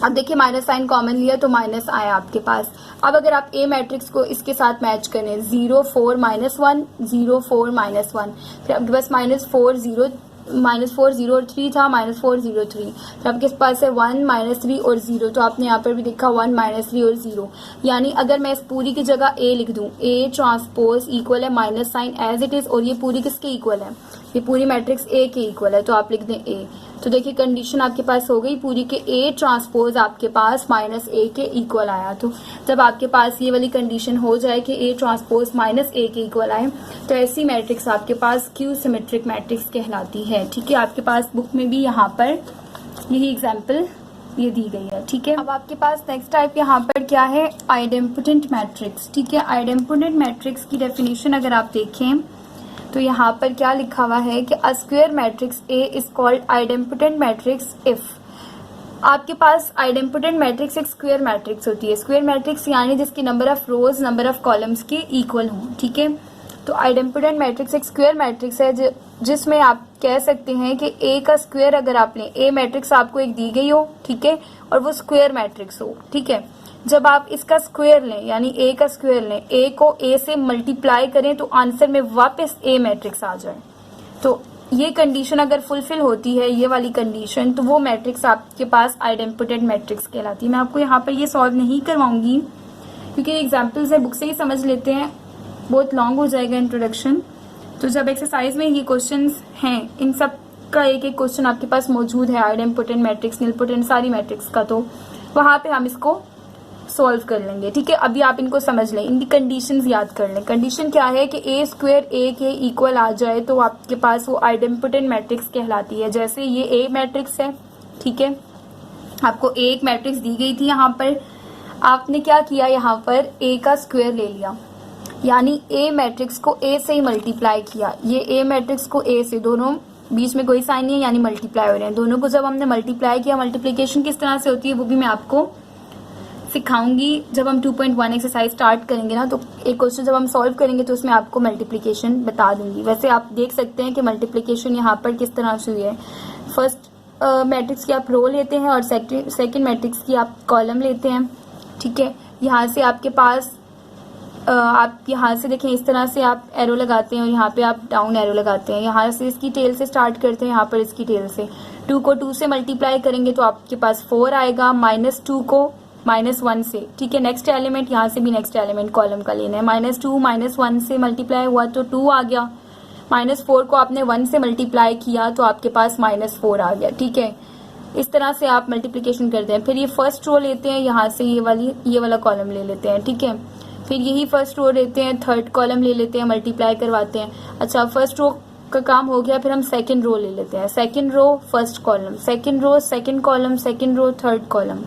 अब देखिए माइनस साइन कॉमन लिया तो माइनस आया आपके पास। अब अगर आप ए मैट्रिक्स को इसके साथ मैच करें, 0 4 -1, 0 4 -1, फिर आपके पास -4 0 और 3 था, -4 0 3, फिर आपके पास है 1 -3 और 0, तो आपने यहाँ पर भी देखा 1 -3 और 0। यानी अगर मैं इस पूरी की जगह ए लिख दूं, ए ट्रांसपोज इक्वल है minus sign as it is, और ये पूरी किसके इक्वल है, ये पूरी मैट्रिक्स ए के इक्वल है, तो आप लिख दें ए। तो देखिए कंडीशन आपके पास हो गई पूरी के A ट्रांसपोज आपके पास माइनस A के इक्वल आया। तो जब आपके पास ये वाली कंडीशन हो जाए कि A ट्रांसपोज माइनस A के इक्वल आए तो ऐसी मैट्रिक्स आपके पास क्यू सिमेट्रिक मैट्रिक्स कहलाती है। ठीक है, आपके पास बुक में भी यहाँ पर यही एग्जाम्पल ये दी गई है। ठीक है, अब आपके पास नेक्स्ट टाइप यहाँ पर क्या है, आइडेम्पोटेंट मैट्रिक्स। ठीक है, आइडेम्पोटेंट मैट्रिक्स की डेफिनेशन अगर आप देखें तो यहाँ पर क्या लिखा हुआ है कि अ square matrix A is called idempotent matrix if. आपके पास आइडेम्पोटेंट मैट्रिक्स एक स्क्वायर मैट्रिक्स होती है। स्क्वायर मैट्रिक्स यानी जिसकी number of rows number of columns के इक्वल हों। ठीक है, तो आइडेम्पोटेंट मैट्रिक्स एक स्क्वायर मैट्रिक्स है जिसमें आप कह सकते हैं कि ए का स्क्वायर अगर आप लें, ए मैट्रिक्स आपको एक दी गई हो, ठीक है, और वो स्क्वायर मैट्रिक्स हो। ठीक है, जब आप इसका स्क्वायर लें यानी ए का स्क्वायर लें, ए को ए से मल्टीप्लाई करें तो आंसर में वापस ए मैट्रिक्स आ जाए। तो ये कंडीशन अगर फुलफिल होती है, ये वाली कंडीशन, तो वो मैट्रिक्स आपके पास आइडेम्पोटेंट मैट्रिक्स कहलाती है। मैं आपको यहाँ पर ये सॉल्व नहीं करवाऊंगी क्योंकि एग्जाम्पल्स है, बुक से ही समझ लेते हैं, बहुत लॉन्ग हो जाएगा इंट्रोडक्शन। तो जब एक्सरसाइज में ये क्वेश्चंस हैं, इन सब का एक एक क्वेश्चन आपके पास मौजूद है, आइडेम्पोटेंट मैट्रिक्स, निलपोटेंट, सारी मैट्रिक्स का, तो वहां पे हम इसको सॉल्व कर लेंगे। ठीक है, अभी आप इनको समझ लें, इनकी कंडीशंस याद कर लें। कंडीशन क्या है कि ए स्क्वायर ए के इक्वल आ जाए तो आपके पास वो आइडेम्पोटेंट मैट्रिक्स कहलाती है। जैसे ये ए मैट्रिक्स है, ठीक है, आपको ए एक मैट्रिक्स दी गई थी, यहाँ पर आपने क्या किया, यहाँ पर ए का स्क्वायर ले लिया, यानी ए मैट्रिक्स को ए से ही मल्टीप्लाई किया। ये ए मैट्रिक्स को ए से, दोनों बीच में कोई साइन नहीं है यानी मल्टीप्लाई हो रहे हैं, दोनों को जब हमने मल्टीप्लाई किया, मल्टीप्लीकेशन किस तरह से होती है वो भी मैं आपको सिखाऊंगी जब हम 2.1 एक्सरसाइज स्टार्ट करेंगे ना। तो एक क्वेश्चन जब हम सॉल्व करेंगे तो उसमें आपको मल्टीप्लिकेशन बता दूंगी। वैसे आप देख सकते हैं कि मल्टीप्लिकेशन यहाँ पर किस तरह से हुई है। फर्स्ट मैट्रिक्स की आप रो लेते हैं और सेकंड मैट्रिक्स की आप कॉलम लेते हैं। ठीक है, यहाँ से आपके पास आप यहाँ से देखें, इस तरह से आप एरो लगाते हैं और यहाँ पे आप डाउन एरो लगाते हैं। यहाँ से इसकी टेल से स्टार्ट करते हैं, यहाँ पर इसकी टेल से 2 को 2 से मल्टीप्लाई करेंगे तो आपके पास 4 आएगा, -2 को -1 से। ठीक है, नेक्स्ट एलिमेंट, यहाँ से भी नेक्स्ट एलिमेंट कॉलम का लेना है। -2 -1 से मल्टीप्लाई हुआ तो 2 आ गया, -4 को आपने 1 से मल्टीप्लाई किया तो आपके पास -4 आ गया। ठीक है, इस तरह से आप मल्टीप्लिकेशन करते हैं। फिर ये फर्स्ट रो लेते हैं, यहाँ से ये वाला कॉलम ले लेते हैं। ठीक है, फिर यही फर्स्ट रो लेते हैं, थर्ड कॉलम ले लेते हैं, मल्टीप्लाई करवाते हैं। अच्छा, फर्स्ट रो का काम हो गया, फिर हम सेकंड रो ले लेते हैं। Second row first column, second row second column, second row third column.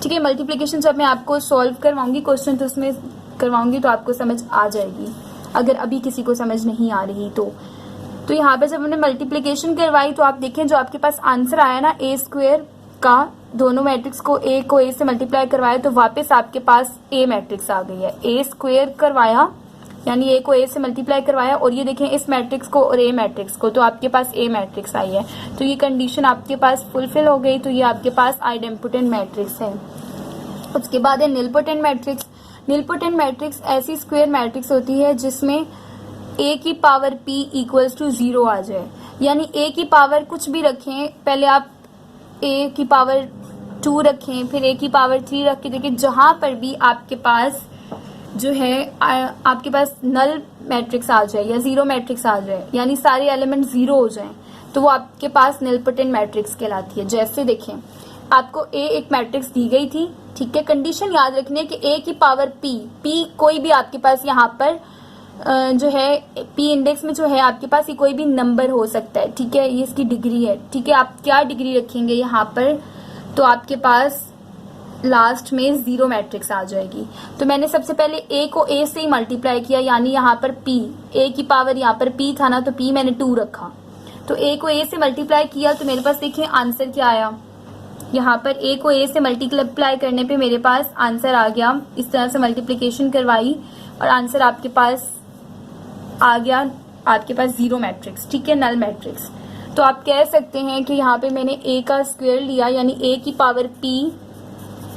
ठीक है, मल्टीप्लिकेशन जब मैं आपको सॉल्व करवाऊंगी क्वेश्चन तो उसमें करवाऊंगी तो आपको समझ आ जाएगी, अगर अभी किसी को समझ नहीं आ रही तो यहाँ पे जब हमने मल्टीप्लिकेशन करवाई तो आप देखें जो आपके पास आंसर आया ना, ए स्क्वायर का, दोनों मैट्रिक्स को ए से मल्टीप्लाई करवाया तो वापस आपके पास ए मैट्रिक्स आ गई है। ए स्क्वायर करवाया यानी ए को ए से मल्टीप्लाई करवाया और ये देखें इस मैट्रिक्स को और ए मैट्रिक्स को, तो आपके पास ए मैट्रिक्स आई है। तो ये कंडीशन आपके पास फुलफिल हो गई, तो ये आपके पास आइडेम्पोटेंट मैट्रिक्स है। उसके बाद है निलपोटेंट मैट्रिक्स। निलपोटेंट मैट्रिक्स ऐसी स्क्वायर मैट्रिक्स होती है जिसमें ए की पावर p इक्वल्स टू 0 आ जाए, यानी ए की पावर कुछ भी रखें, पहले आप ए की पावर 2 रखें, फिर ए की पावर 3 रख के देखिए, जहां पर भी आपके पास जो है आपके पास नल मैट्रिक्स आ जाए या 0 मैट्रिक्स आ जाए, यानी सारे एलिमेंट 0 हो जाएं, तो वो आपके पास निलपोटेंट मैट्रिक्स कहलाती है। जैसे देखें, आपको ए एक मैट्रिक्स दी गई थी, ठीक है, कंडीशन याद रखनी है कि ए की पावर p कोई भी आपके पास यहाँ पर जो है p इंडेक्स में जो है आपके पास ये कोई भी नंबर हो सकता है। ठीक है, ये इसकी डिग्री है। ठीक है, आप क्या डिग्री रखेंगे यहाँ पर, तो आपके पास लास्ट में 0 मैट्रिक्स आ जाएगी। तो मैंने सबसे पहले a को a से ही मल्टीप्लाई किया, यानी यहाँ पर p, a की पावर यहाँ पर p था ना, तो p मैंने 2 रखा, तो a को a से मल्टीप्लाई किया तो मेरे पास देखिए आंसर क्या आया। यहाँ पर a को a से मल्टीप्लाई करने पे मेरे पास आंसर आ गया। इस तरह से मल्टीप्लिकेशन करवाई और आंसर आपके पास आ गया, आपके पास 0 मैट्रिक्स। ठीक है, नल मैट्रिक्स। तो आप कह सकते हैं कि यहाँ पे मैंने a का स्क्वायर लिया, यानी a की पावर p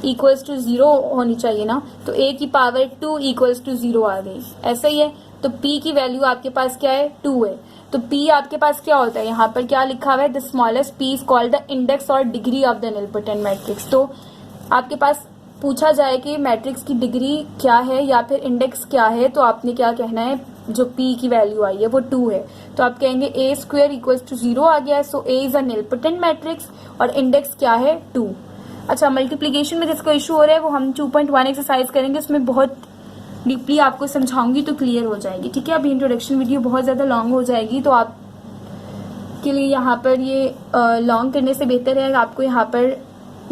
इक्वल्स टू 0 होनी चाहिए ना, तो a की पावर 2 इक्वल्स टू 0 आ गई, ऐसा ही है। तो p की वैल्यू आपके पास क्या है, 2 है। तो p आपके पास क्या होता है, यहाँ पर क्या लिखा हुआ है, the smallest p is called the index और degree of the nilpotent matrix. तो आपके पास पूछा जाए कि मैट्रिक्स की डिग्री क्या है या फिर इंडेक्स क्या है, तो आपने क्या कहना है, जो p की वैल्यू आई है वो 2 है, तो आप कहेंगे a स्क्वायर इक्वल्स टू 0 आ गया है, so a is a nilpotent matrix और इंडेक्स क्या है 2। अच्छा, मल्टीप्लीकेशन में जिसको इशू हो रहा है वो हम 2.1 एक्सरसाइज करेंगे, उसमें बहुत डीपली आपको समझाऊंगी तो क्लियर हो जाएगी, ठीक है। अभी इंट्रोडक्शन वीडियो बहुत ज़्यादा लॉन्ग हो जाएगी, तो आप के लिए यहाँ पर ये लॉन्ग करने से बेहतर है आपको यहाँ पर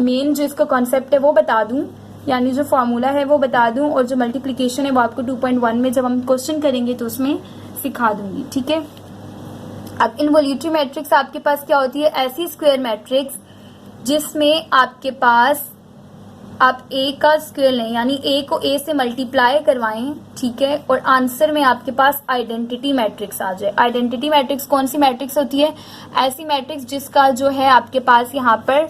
मेन जो इसका कॉन्सेप्ट है वो बता दूं, यानी जो फॉर्मूला है वो बता दूं, और जो मल्टीप्लिकेशन है वो आपको 2.1 में जब हम क्वेश्चन करेंगे तो उसमें सिखा दूंगी, ठीक है। अब इनवॉल्यूटरी मैट्रिक्स आपके पास क्या होती है, ऐसी स्क्वायर मैट्रिक्स जिसमें आपके पास आप a का स्क्वायर लें, यानी a को a से मल्टीप्लाई करवाएं, ठीक है, और आंसर में आपके पास आइडेंटिटी मैट्रिक्स आ जाए। आइडेंटिटी मैट्रिक्स कौन सी मैट्रिक्स होती है, ऐसी मैट्रिक्स जिसका जो है आपके पास यहाँ पर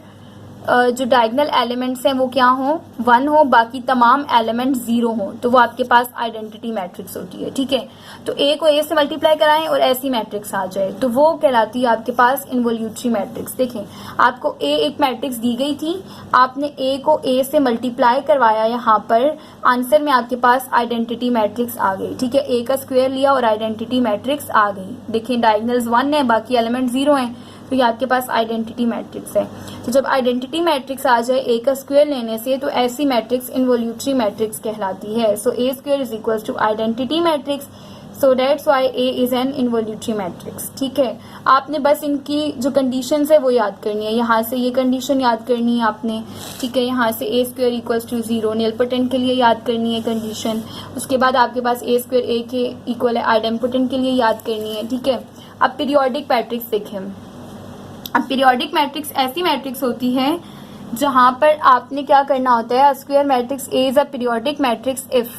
जो डायगोनल एलिमेंट्स हैं वो क्या हो, 1 हो, बाकी तमाम एलिमेंट 0 हो, तो वो आपके पास आइडेंटिटी मैट्रिक्स होती है, ठीक है। तो a को a से मल्टीप्लाई कराएं और ऐसी मैट्रिक्स आ जाए तो वो कहलाती है आपके पास इनवॉल्यूटरी मैट्रिक्स। देखें, आपको a एक मैट्रिक्स दी गई थी, आपने a को a से मल्टीप्लाई करवाया, यहाँ पर आंसर में आपके पास आइडेंटिटी मैट्रिक्स आ गई, ठीक है। a का स्क्वायर लिया और आइडेंटिटी मैट्रिक्स आ गई। देखें, डायगोनल्स 1 है, बाकी एलिमेंट 0 हैं, तो ये आपके पास आइडेंटिटी मैट्रिक्स है। तो जब आइडेंटिटी मैट्रिक्स आ जाए a का स्क्वायर लेने से, तो ऐसी मैट्रिक्स इनवॉल्यूटरी मैट्रिक्स कहलाती है। So a square is equal to identity matrix, so that's why a is an involutory matrix, ठीक है। आपने बस इनकी जो कंडीशंस है वो याद करनी है, यहाँ से ये कंडीशन याद करनी है आपने, ठीक है। यहाँ से a square equal to 0 nilpotent के लिए याद करनी है कंडीशन, उसके बाद आपके पास a स्क्वायर a के इक्वल है आइडेंटिटी के लिए याद करनी है, ठीक है। अब पीरियोडिक मैट्रिक्स देखें। अब पीरियोडिक मैट्रिक्स ऐसी मैट्रिक्स होती है जहां पर आपने क्या करना होता है, square matrix A is a periodic matrix if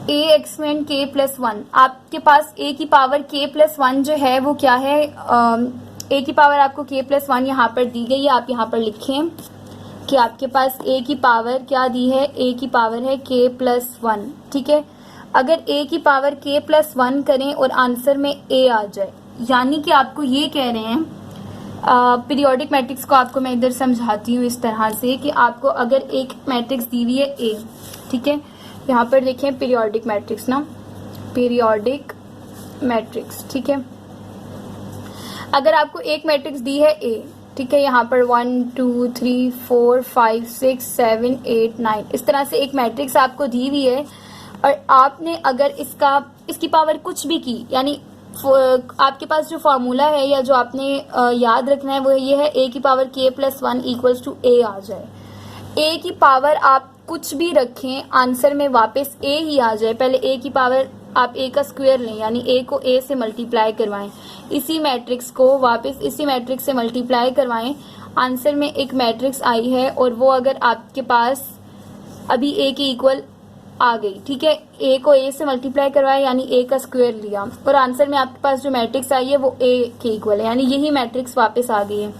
A exponent k plus 1। आपके पास A की पावर k प्लस 1 जो है वो क्या है, A की पावर आपको k प्लस 1 यहाँ पर दी गई है, आप यहाँ पर लिखें कि आपके पास A की पावर क्या दी है, A की पावर है k प्लस 1, ठीक है। अगर A की पावर k प्लस 1 करें और आंसर में A आ जाए, यानी कि आपको ये कह रहे हैं, पीरियोडिक मैट्रिक्स को आपको मैं इधर समझाती हूँ इस तरह से कि आपको अगर एक मैट्रिक्स दी हुई है A, ठीक है, यहाँ पर देखें पीरियोडिक मैट्रिक्स ना, पीरियोडिक मैट्रिक्स, ठीक है। अगर आपको एक मैट्रिक्स दी है A, ठीक है, यहाँ पर 1 2 3 4 5 6 7 8 9 इस तरह से एक मैट्रिक्स आपको दी हुई है, और आपने अगर इसकी पावर कुछ भी की, यानी आपके पास जो फार्मूला है या जो आपने याद रखना है वो ये है, a की power k plus 1 equals to a आ जाए। a की पावर आप कुछ भी रखें, आंसर में वापस a ही आ जाए। पहले a की पावर आप a का स्क्वायर लें, यानी a को a से मल्टीप्लाई करवाएं, इसी मैट्रिक्स को वापस इसी मैट्रिक्स से मल्टीप्लाई करवाएं, आंसर में एक मैट्रिक्स आई है और वो अगर आपके पास अभी a के इक्वल आ गई, ठीक है, a को a से मल्टीप्लाई करवाया यानी a का स्क्वायर लिया और आंसर में आपके पास जो मैट्रिक्स आई है वो a के इक्वल है, यानी यही मैट्रिक्स वापस आ गई है।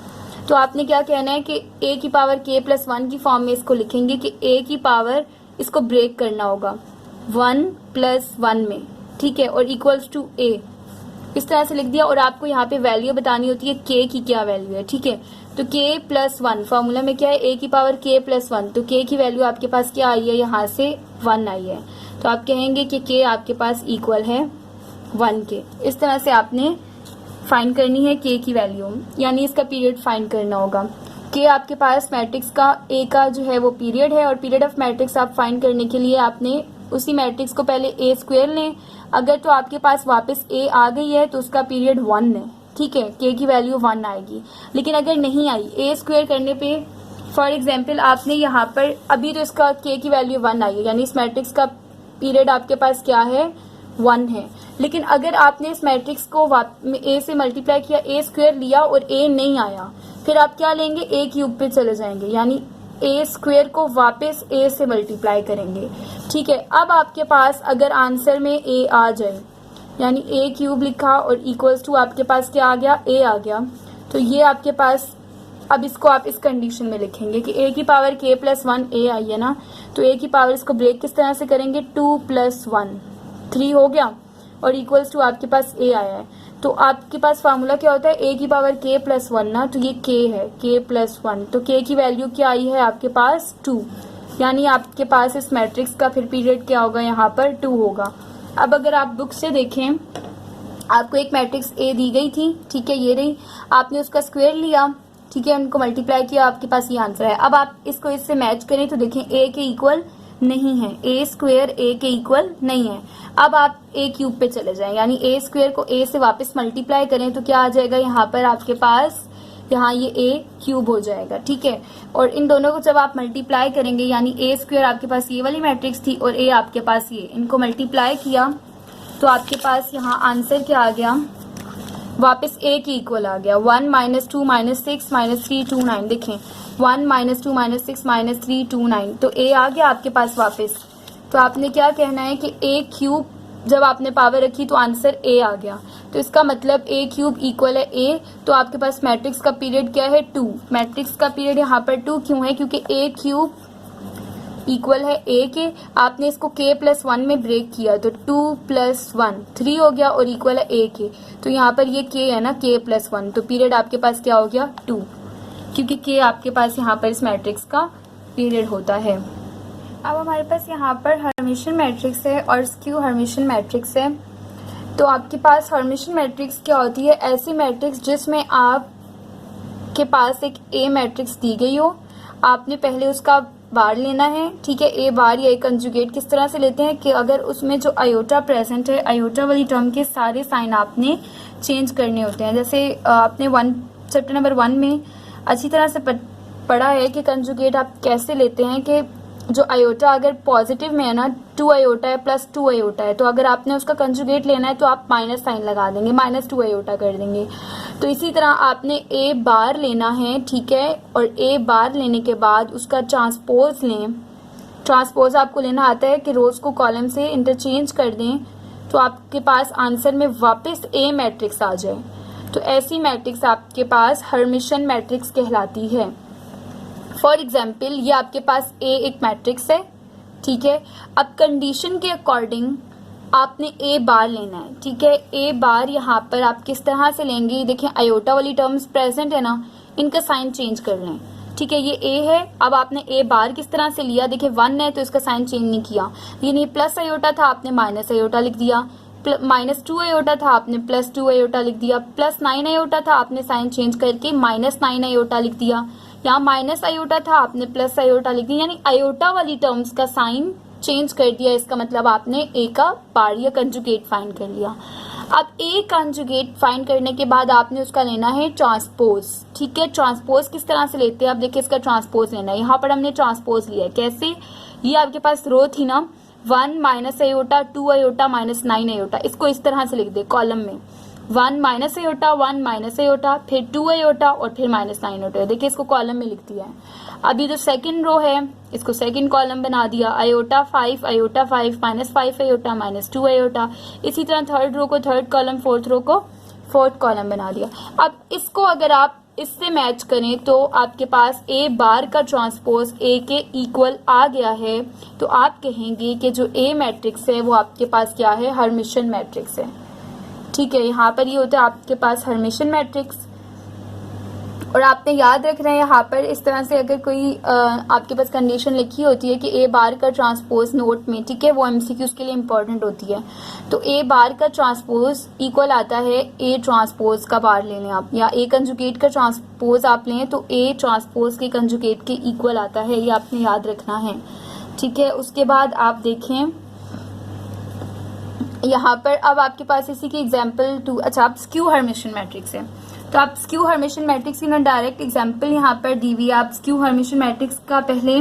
तो आपने क्या कहना है कि a की पावर k प्लस 1 की फॉर्म में इसको लिखेंगे कि a की पावर इसको ब्रेक करना होगा 1 प्लस 1 में, ठीक है, और इक्वल्स टू a, इस तरह से लिख दिया। और आपको यहाँ पे वैल्यू बतानी होती है k की क्या वैल्यू है, ठीक है। तो k प्लस 1 फॉर्मूला में क्या है, a की पावर k प्लस 1, तो k की वैल्यू आपके पास क्या आई है, यहाँ से 1 आई है, तो आप कहेंगे कि k आपके पास इक्वल है 1 के। इस तरह से आपने फाइंड करनी है k की वैल्यू, यानी इसका पीरियड फाइंड करना होगा। k आपके पास मैट्रिक्स का a का जो है वो पीरियड है, और पीरियड ऑफ मैट्रिक्स आप फाइंड करने के लिए आपने उसी मैट्रिक्स को पहले a स्क्वायर लें। अगर तो आपके पास वापस a आ गई है तो उसका पीरियड 1 है, ठीक है, k की वैल्यू 1 आएगी। लेकिन अगर नहीं आई, a स्क्वायर करने पे फॉर एग्जांपल आपने यहाँ पर अभी तो इसका k की वैल्यू 1 आई है, यानी इस मैट्रिक्स का पीरियड आपके पास क्या है, 1 है। लेकिन अगर आपने इस मैट्रिक्स को a से मल्टीप्लाई किया, a स्क्वायर लिया और a नहीं आया, फिर आप क्या लेंगे, a क्यूब पे चले जाएंगे, यानी a स्क्वायर को वापस a से मल्टीप्लाई करेंगे, ठीक है। अब आपके पास अगर आंसर में a आ जाए, यानी a क्यूब लिखा और इक्वल्स टू आपके पास क्या आ गया, a आ गया, तो ये आपके पास, अब इसको आप इस कंडीशन में लिखेंगे कि a की पावर k प्लस 1 a आई है ना, तो a की पावर इसको ब्रेक किस तरह से करेंगे, 2 प्लस 1 3 हो गया और इक्वल्स टू आपके पास a आया है। तो आपके पास फार्मूला क्या होता है, ए की पावर के प्लस 1 ना, तो ये के है, के प्लस 1, तो के की वैल्यू क्या आई है आपके पास 2, यानी आपके पास इस मैट्रिक्स का फिर पीरियड क्या होगा, यहाँ पर 2 होगा। अब अगर आप बुक से देखें, आपको एक मैट्रिक्स ए दी गई थी, ठीक है, ये रही, आपने उसका स्क्वायर लिया, ठीक है, उनको मल्टीप्लाई किया, आपके पास ये आंसर है। अब आप इसको इससे मैच करें तो देखें ए के इक्वल नहीं है, ए स्क्वायर ए के इक्वल नहीं है। अब आप ए क्यूब पे चले जाएं, यानी ए स्क्वायर को ए से वापस मल्टीप्लाई करें तो क्या आ जाएगा, यहाँ पर आपके पास, यहाँ ये ए क्यूब हो जाएगा, ठीक है। और इन दोनों को जब आप मल्टीप्लाई करेंगे, यानी ए स्क्वायर आपके पास ये वाली मैट्रिक्स थी और ए आपके पास ये, इनको मल्टीप्लाई किया तो आपके पास यहाँ आंसर क्या आ गया, वापस ए की इक्वल आ गया, 1 - 2 - 6 - 3 2 9, देखें 1 - 2 - 6 - 3 2 9, तो ए आ गया आपके पास वापस। तो आपने क्या कहना है कि ए क्यूब जब आपने पावर रखी तो आंसर ए आ गया, तो इसका मतलब ए क्यूब इक्वल है ए, तो आपके पास मैट्रिक्स का पीरियड क्या है 2, मैट्रिक्स का पीरियड यहाँ पर 2 क्यों है, क्योंकि ए क्यूब इक्वल है ए के, आपने इसको के प्लस 1 में ब्रेक किया तो 2 + 1 3 हो गया और इक्वल है ए के, तो यहाँ पर ये के है ना, के प्लस 1, तो पीरियड आपके पास क्या हो गया 2, क्योंकि के आपके पास यहाँ पर इस मैट्रिक्स का पीरियड होता है। अब हमारे पास यहाँ पर हर्मिशियन मैट्रिक्स है और स्क्यू हर्मिशियन मैट्रिक्स है। तो आपके पास हर्मिशियन मैट्रिक्स क्या होती है, ऐसी मैट्रिक्स जिसमें आप के पास एक ए मैट्रिक्स दी गई हो, आपने पहले उसका बार लेना है, ठीक है, ए बार या ए कंजुगेट किस तरह से लेते हैं कि अगर उसमें जो आयोटा प्रेजेंट है, आयोटा वाली टर्म के सारे साइन आपने चेंज करने होते हैं। जैसे आपने चैप्टर नंबर 1 में अच्छी तरह से पढ़ा है कि कंजुगेट आप कैसे लेते हैं, कि जो आयोटा अगर पॉजिटिव में है ना, 2 आयोटा है प्लस 2 आयोटा है, तो अगर आपने उसका कंजुगेट लेना है तो आप माइनस साइन लगा देंगे, -2 आयोटा कर देंगे। तो इसी तरह आपने ए बार लेना है, ठीक है, और ए बार लेने के बाद उसका ट्रांसपोज लें। ट्रांसपोज आपको लेना आता है कि रोज को कॉलम से इंटरचेंज कर दें तो आपके पास आंसर में वापस ए मैट्रिक्स आ जाए, तो ऐसी मैट्रिक्स आपके पास हर्मिशियन मैट्रिक्स कहलाती है। फॉर एग्जाम्पल ये आपके पास ए एक मैट्रिक्स है, ठीक है, अब कंडीशन के अकॉर्डिंग आपने ए बार लेना है, ठीक है। ए बार यहाँ पर आप किस तरह से लेंगे, देखिए आयोटा वाली टर्म्स प्रेजेंट है ना, इनका साइन चेंज कर लें, ठीक है, ये ए है, अब आपने ए बार किस तरह से लिया, देखिए 1 है तो इसका साइन चेंज नहीं किया, लेकिन ये प्लस आयोटा था आपने माइनस आयोटा लिख दिया, -2 आयोटा था आपने +2 आयोटा लिख दिया, +9 आयोटा था आपने साइन चेंज करके -9 आयोटा लिख दिया, यहाँ माइनस आयोटा था आपने प्लस आयोटा लिख दिया, यानी आयोटा वाली टर्म्स का साइन चेंज कर दिया, इसका मतलब आपने ए का बार या कंजुगेट फाइंड कर लिया। अब ए कंजुगेट फाइंड करने के बाद आपने उसका लेना है ट्रांसपोज, ठीक है। ट्रांसपोज किस तरह से लेते हैं, अब देखिए इसका ट्रांसपोज लेना है, यहाँ पर हमने ट्रांसपोज लिया है, कैसे, ये आपके पास रो थी ना 1 - आयोटा 2 आयोटा -9 आयोटा, इसको इस तरह से लिख दे कॉलम में, 1 - आयोटा 1 - आयोटा फिर 2 आयोटा और फिर -9 आयोटा, देखिए इसको कॉलम में लिख दिया है। अभी जो सेकंड रो है इसको सेकंड कॉलम बना दिया, आयोटा 5 आयोटा 5 -5 आयोटा -2 आयोटा, इसी तरह थर्ड रो को थर्ड कॉलम, फोर्थ रो को फोर्थ कॉलम बना दिया। अब इसको अगर आप इससे मैच करें तो आपके पास ए बार का ट्रांसपोज ए के इक्वल आ गया है, तो आप कहेंगे कि जो ए मैट्रिक्स है वो आपके पास क्या है, हर्मिशियन मैट्रिक्स है, ठीक है। यहाँ पर ये होता है आपके पास हर्मिशियन मैट्रिक्स, और आपने याद रखना है यहाँ पर इस तरह से अगर कोई आपके पास कंडीशन लिखी होती है कि ए बार का ट्रांसपोज नोट में, ठीक है, वो एमसीक्यूज के लिए इंपॉर्टेंट होती है, तो ए बार का ट्रांसपोज इक्वल आता है ए ट्रांसपोज का बार ले लें आप, या ए कंजुगेट का ट्रांसपोज आप लें तो ए ट्रांसपोज के कंजुगेट के इक्वल आता है, ये आपने याद रखना है, ठीक है। उसके बाद आप देखें यहाँ पर, अब आपके पास इसी की एग्जाम्पल 2, अच्छा आप स्क्यू हर्मिशियन मैट्रिक्स है, तो आप स्क्यू हर्मिशियन मैट्रिक्स की ना डायरेक्ट एग्जाम्पल यहाँ पर दी हुई है। आप स्क्यू हर्मिशियन मैट्रिक्स का पहले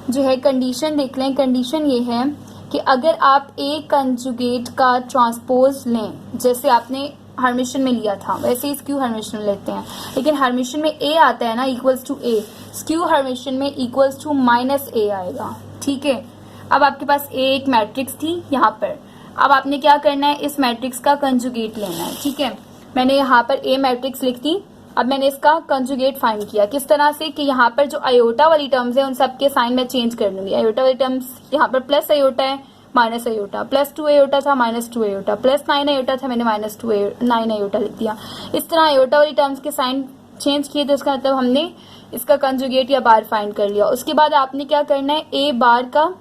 जो है कंडीशन देख लें। कंडीशन ये है कि अगर आप ए कंजुगेट का ट्रांसपोज लें, जैसे आपने हर्मिशियन में लिया था वैसे ही स्क्यू हर्मिशियन में लेते हैं, लेकिन हर्मिशियन में ए आता है ना equals to A, skew Hermitian में इक्वल्स टू -a आएगा, ठीक है। अब आपके पास ए एक मैट्रिक्स थी यहाँ पर, अब आपने क्या करना है, इस मैट्रिक्स का कंजुगेट लेना है, ठीक है। मैंने यहाँ पर ए मैट्रिक्स लिख दी, अब मैंने इसका कंजुगेट फाइंड किया किस तरह से, कि यहाँ पर जो आयोटा वाली टर्म्स है उन सब के साइन मैं चेंज कर लूंगी। आयोटा वाली टर्म्स यहाँ पर प्लस आयोटा है, माइनस आयोटा, प्लस 2 आयोटा था माइनस 2 आयोटा, प्लस 9 आयोटा था मैंने माइनस 9 आयोटा लिख दिया। इस तरह आयोटा वाली टर्म्स के साइन चेंज किए तो इसका मतलब हमने इसका कंजुगेट या बार फाइंड कर लिया। उसके बाद आपने क्या करना है, ए बार का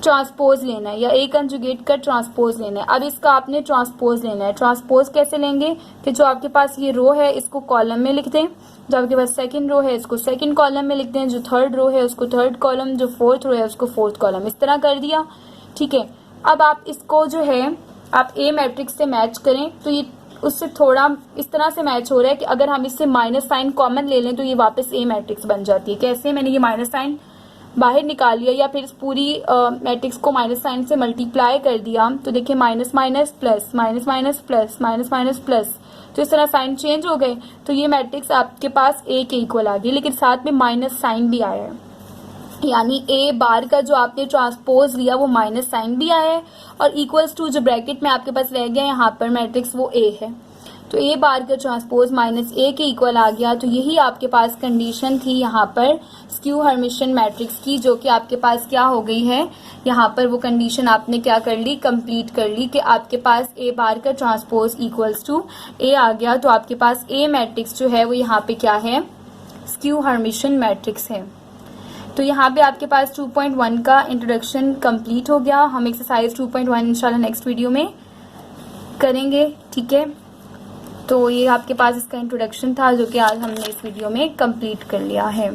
ट्रांसपोज लेना है या ए कंजुगेट का ट्रांसपोज लेना है। अब इसका आपने ट्रांसपोज लेना है। ट्रांसपोज कैसे लेंगे कि जो आपके पास ये रो है इसको कॉलम में लिख दें, जो आपके पास सेकंड रो है इसको सेकंड कॉलम में लिख दें, जो थर्ड रो है उसको थर्ड कॉलम, जो फोर्थ रो है उसको फोर्थ कॉलम, इस तरह कर दिया। ठीक है, अब आप इसको जो है आप ए मैट्रिक्स से मैच करें तो ये उससे थोड़ा इस तरह से मैच हो रहा है कि अगर हम इससे माइनस साइन कॉमन ले लें तो ये वापस ए मैट्रिक्स बन जाती है। कैसे, मैंने ये माइनस साइन बाहर निकाल लिया या फिर इस पूरी मैट्रिक्स को माइनस साइन से मल्टीप्लाई कर दिया तो देखिए minus minus plus minus minus plus minus minus plus, तो इस तरह साइन चेंज हो गए तो ये मैट्रिक्स आपके पास ए के इक्वल आ गई, लेकिन साथ में माइनस साइन भी आया है, यानी ए बार का जो आपने ट्रांसपोज लिया वो माइनस साइन भी आया है और इक्वल्स टू जो ब्रैकेट में आपके पास रह गया यहाँ पर मैट्रिक्स वो ए है, तो ए बार का ट्रांसपोज माइनस ए के इक्वल आ गया। तो यही आपके पास कंडीशन थी यहाँ पर स्क्यू हर्मिशियन मैट्रिक्स की, जो कि आपके पास क्या हो गई है, यहाँ पर वो कंडीशन आपने क्या कर ली, कंप्लीट कर ली कि आपके पास ए बार का ट्रांसपोज इक्वल्स टू ए आ गया। तो आपके पास ए मैट्रिक्स जो है वो यहाँ पे क्या है, स्क्यू हर्मिशियन मैट्रिक्स है। तो यहाँ पे आपके पास 2.1 का इंट्रोडक्शन कंप्लीट हो गया। हम एक्सरसाइज 2.1 इंशाल्लाह नेक्स्ट वीडियो में करेंगे। ठीक है, तो ये आपके पास इसका इंट्रोडक्शन था जो कि आज हमने इस वीडियो में कंप्लीट कर लिया है।